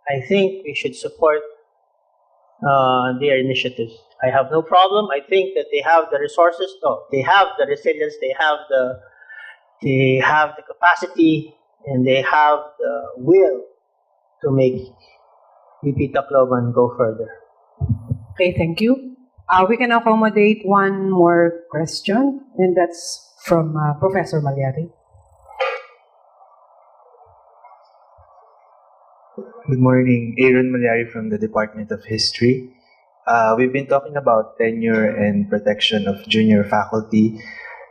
I think we should support their initiatives. I have no problem. I think that they have the resources. No, they have the resilience. They have the capacity, and they have the will to make UP Tacloban go further. Okay, thank you. We can accommodate one more question, and that's from Professor Malyari. Good morning, Aaron Malyari from the Department of History. We've been talking about tenure and protection of junior faculty,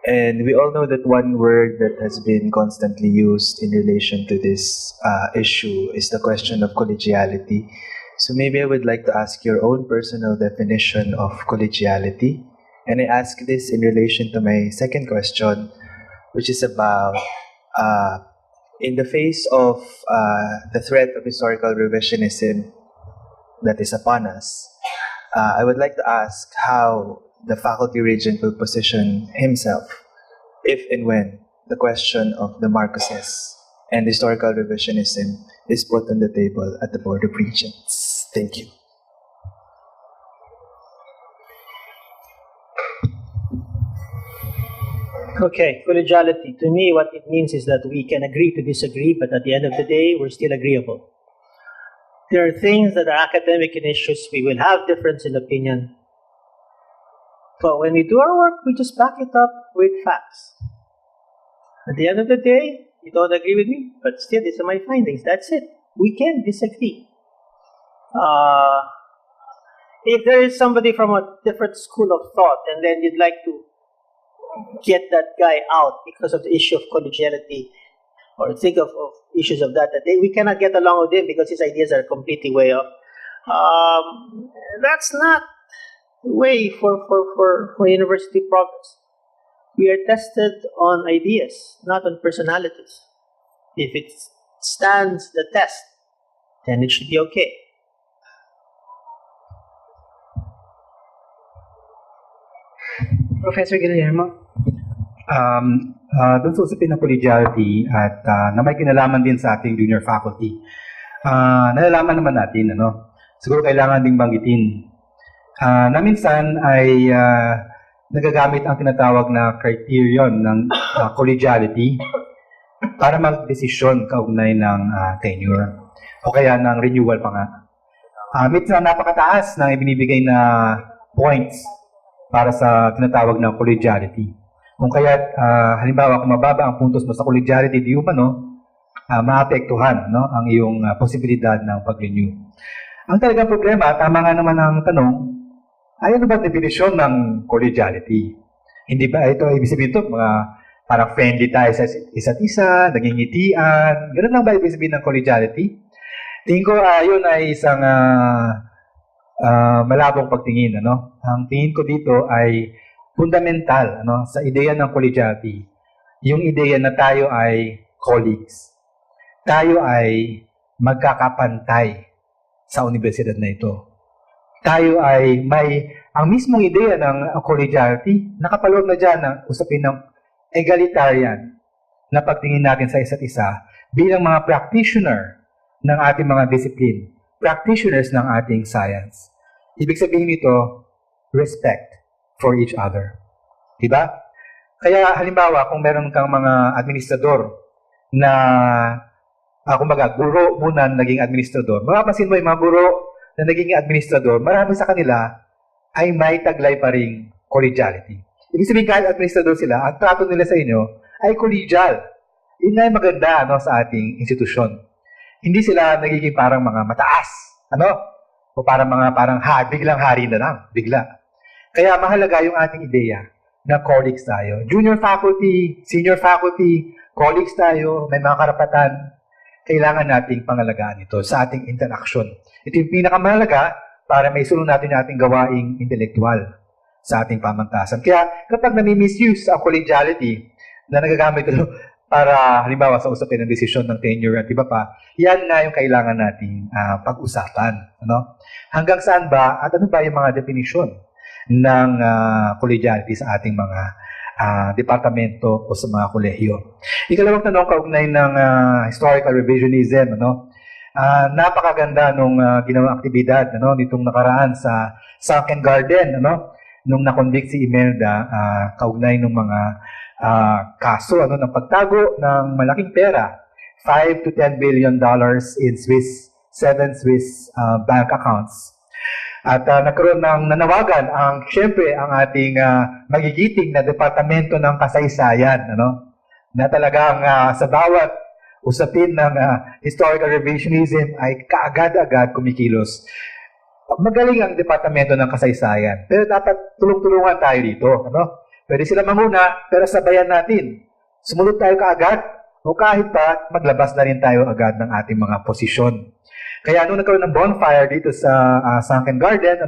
and we all know that one word that has been constantly used in relation to this issue is the question of collegiality. So maybe I would like to ask your own personal definition of collegiality. And I ask this in relation to my second question, which is about in the face of the threat of historical revisionism that is upon us, I would like to ask how the faculty regent will position himself if and when the question of the Marcoses and historical revisionism is put on the table at the Board of Regents. Thank you. Okay, collegiality. To me, what it means is that we can agree to disagree, but at the end of the day, we're still agreeable. There are things that are academic in issues we will have difference in opinion. But when we do our work, we just back it up with facts. At the end of the day, you don't agree with me, but still, these are my findings. That's it. We can disagree. If there is somebody from a different school of thought, and then you'd like to get that guy out because of the issue of collegiality, or think of issues of that we cannot get along with him because his ideas are completely way off. That's not the way for university progress. We are tested on ideas, not on personalities. If it stands the test, then it should be okay. Professor Guillermo? Doon sa usapin ng collegiality at na may kinalaman din sa ating junior faculty, nalalaman naman natin, siguro kailangan ding banggitin na minsan ay nagagamit ang tinatawag na criterion ng collegiality para mag-desisyon kaugnay ng tenure o kaya ng renewal pa nga. Minsan napakataas ng ibinibigay na points para sa tinatawag na collegiality. Kung kaya, halimbawa, kung mababa ang puntos mo sa collegiality, di umano, maapektuhan ang iyong posibilidad ng pag-renew. Ang talagang problema, tama nga naman ang tanong, ay ano ba definisyon ng collegiality? Hindi ba ito, ibig sabihin ito, mga parang friendly tayo sa isa't isa, nagingitian, ganoon lang ba ibig sabihin ng collegiality? Tingin ko, yun ay isang malabong pagtingin. Ang tingin ko dito ay fundamental sa ideya ng collegiality. Yung ideya na tayo ay colleagues. Tayo ay magkakapantay sa universidad na ito. Tayo ay ang mismong ideya ng collegiality, nakapaloob na dyan ng usapin ng egalitarian na pagtingin natin sa isa't isa bilang mga practitioner ng ating mga discipline, practitioners ng ating science. Ibig sabihin nito, respect for each other. Diba? Kaya halimbawa, kung meron kang mga administrador na, kumbaga, guro muna naging administrador, mapapansin mo yung mga guro na naging administrador, marami sa kanila ay may taglay pa ring collegiality. Ibig sabihin, kahit administrador sila, ang trato nila sa inyo ay collegial. Yun ay maganda sa ating institusyon. Hindi sila nagiging parang mga mataas. O parang biglang hari na lang. Bigla. Kaya mahalaga yung ating ideya na colleagues tayo. Junior faculty, senior faculty, colleagues tayo, may mga karapatan. Kailangan nating pangalagaan ito sa ating interaction. Ito yung pinakamahalaga para may sulong natin yung ating gawaing intelektual sa ating pamantasan. Kaya kapag nami-misuse ang collegiality na nagagamit ito para halimbawa sa usapin ng desisyon ng tenure at iba pa, yan na yung kailangan nating pag-usapan. Hanggang saan ba at ano ba yung mga definisyon ng collegiality sa ating mga departamento o sa mga kolehiyo. Ikalawang tanong kaugnay ng historical revisionism. Napakaganda nung ginawang aktibidad nitong nakaraan sa Sunken Garden, nung nakonvict si Imelda kaugnay ng mga kaso ng pagtago ng malaking pera, $5 to $10 billion in 7 Swiss bank accounts. At nagkaroon ng nanawagan syempre ang ating magigiting na Departamento ng Kasaysayan, na talagang sa bawat usapin ng historical revisionism ay kaagad-agad kumikilos. Magaling ang Departamento ng Kasaysayan, pero dapat tulong-tulungan tayo dito. Pwede sila manguna, pero sabayan natin. Sumunod tayo kaagad, o kahit pa maglabas na rin tayo agad ng ating mga posisyon. Kaya nung nagkaroon ng bonfire dito sa Sunken Garden,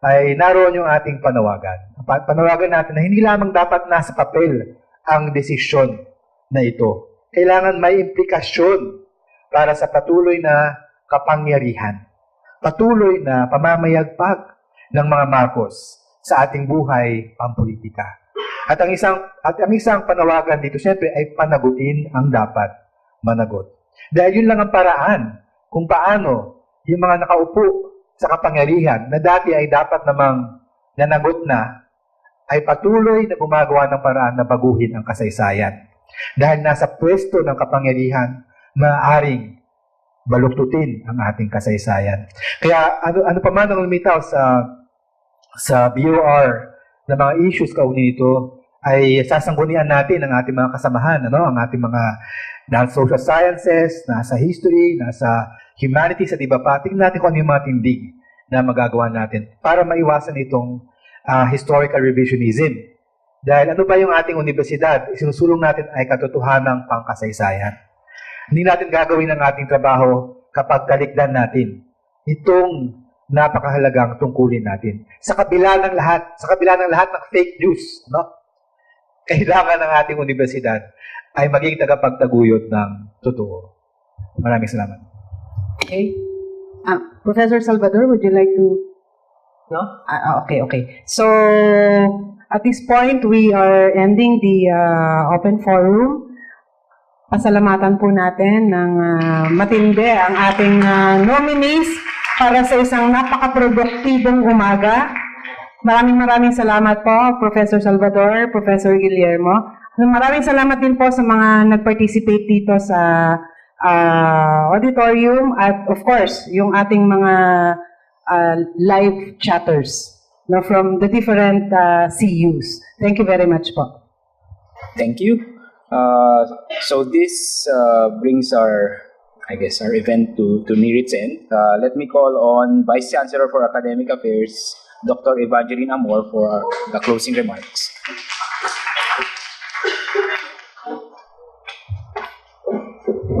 ay naroon yung ating panawagan. Panawagan natin na hindi lamang dapat nasa papel ang desisyon na ito. Kailangan may implikasyon para sa patuloy na kapangyarihan, patuloy na pamamayagpag ng mga Marcos sa ating buhay pampolitika. At ang isang panawagan dito, siyempre, ay panagutin ang dapat managot. Dahil yun lang ang paraan kung paano yung mga nakaupo sa kapangyarihan na dati ay dapat namang nanagot na, ay patuloy na gumagawa ng paraan na baguhin ang kasaysayan. Dahil nasa pwesto ng kapangyarihan, maaaring baluktutin ang ating kasaysayan. Kaya ano pa man ang lumitaw sa BOR na mga issues kaugnay nito, ay sasanggunian natin ang ating mga kasamahan, ang ating mga nasa social sciences, nasa history, nasa humanities at iba pa. Tingnan natin kung ano yung mga tindig na magagawa natin para maiwasan itong historical revisionism. Dahil ano ba yung ating universidad? Isinusulong natin ay katotohanang pangkasaysayan. Hindi natin gagawin ang ating trabaho kapag talikdan natin itong napakahalagang tungkulin natin. Sa kabila ng lahat ng fake news, kailangan ng ating universidad ay maging tagapagtaguyod ng totoo. Maraming salamat. Okay. Professor Salvador, would you like to? No? Okay. So, at this point, we are ending the open forum. Pasalamatan po natin ng matindi ang ating nominees para sa isang napaka-produktibong umaga. Maraming salamat po, Professor Salvador, Professor Guillermo. Maraming salamat din po sa mga nag-participate dito sa auditorium at of course, yung ating mga live chatters from the different CUs. Thank you very much po. Thank you. So this brings our event to near its end. Let me call on Vice Chancellor for Academic Affairs, Dr. Evangeline Amor, for the closing remarks.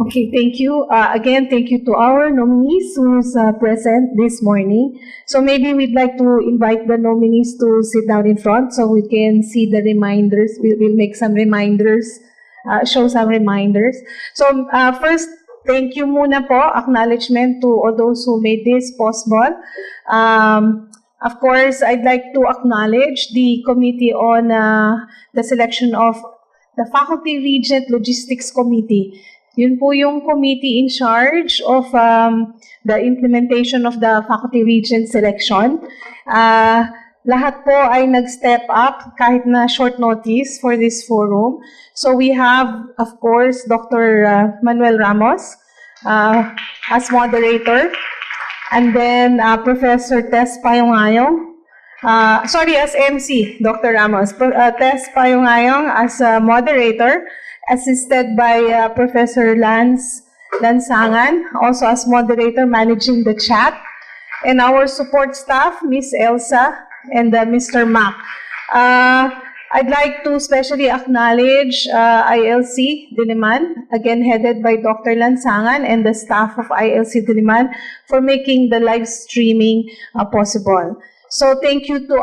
Okay, thank you. Again, thank you to our nominees who's present this morning. So maybe we'd like to invite the nominees to sit down in front so we can see the reminders. We'll make some reminders, show some reminders. So first, thank you muna po, acknowledgement to all those who made this possible. Of course, I'd like to acknowledge the Committee on the Selection of the Faculty Regent Logistics Committee. Yun po yung committee in charge of the implementation of the Faculty Regent selection. Lahat po ay nag-step up kahit na short notice for this forum. So we have, of course, Dr. Manuel Ramos as moderator. And then Professor Tess Payongayong. As MC, Dr. Ramos. Tess Payongayong as moderator, assisted by Professor Lansangan, also as moderator, managing the chat. And our support staff, Miss Elsa and Mr. Mac. I'd like to especially acknowledge ILC Diliman, again headed by Dr. Lansangan and the staff of ILC Diliman for making the live streaming possible. So thank you to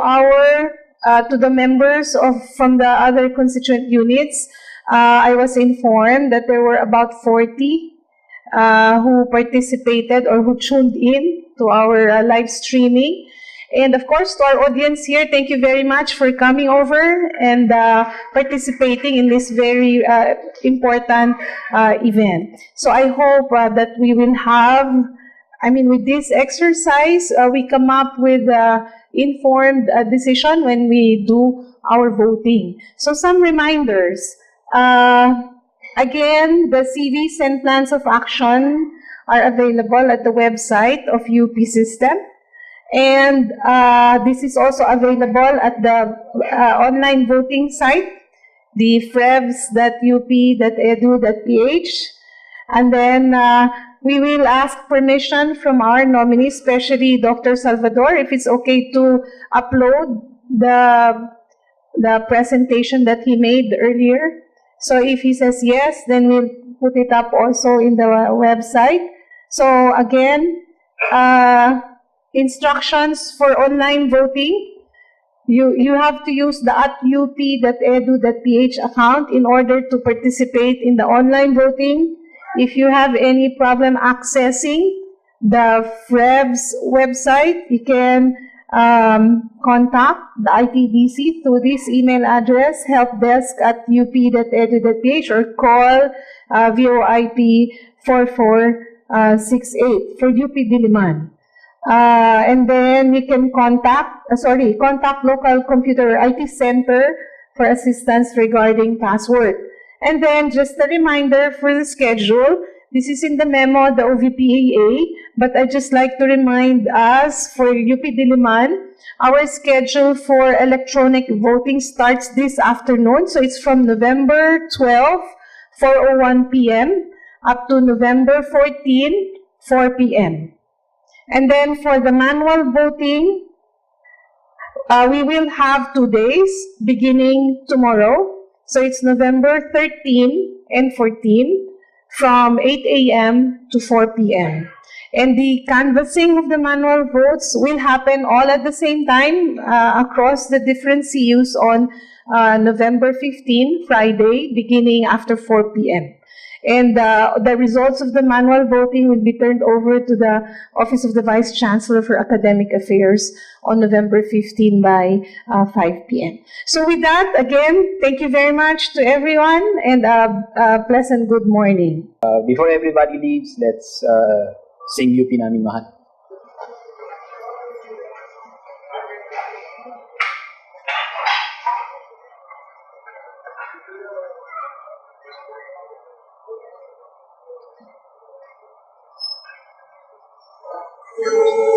the members from the other constituent units. I was informed that there were about 40 who participated or who tuned in to our live streaming. And of course, to our audience here, thank you very much for coming over and participating in this very important event. So I hope that we will have, with this exercise, we come up with informed decision when we do our voting. So some reminders. Again, the CVs and plans of action are available at the website of UP System. And this is also available at the online voting site, the frevs.up.edu.ph. And then we will ask permission from our nominees, especially Dr. Salvador, if it's okay to upload the presentation that he made earlier. So if he says yes, then we'll put it up also in the website So again, instructions for online voting. You have to use the @up.edu.ph account in order to participate in the online voting. If you have any problem accessing the FREB's website, you can contact the ITDC through this email address, helpdesk@up.edu.ph, or call VOIP 4468 for UP Diliman. And then you can contact local computer IT center for assistance regarding password. And then just a reminder for the schedule. This is in the memo, the OVPAA, but I'd just like to remind us for UP Diliman, our schedule for electronic voting starts this afternoon. So it's from November 12, 4:01 p.m. up to November 14, 4 p.m. And then for the manual voting, we will have 2 days beginning tomorrow. So it's November 13 and 14 from 8 a.m. to 4 p.m. And the canvassing of the manual votes will happen all at the same time across the different CUs on November 15, Friday, beginning after 4 p.m. And the results of the manual voting will be turned over to the Office of the Vice Chancellor for Academic Affairs on November 15 by 5 p.m. So with that, again, thank you very much to everyone and a pleasant good morning. Before everybody leaves, let's sing UP Naming Mahal. Thank you.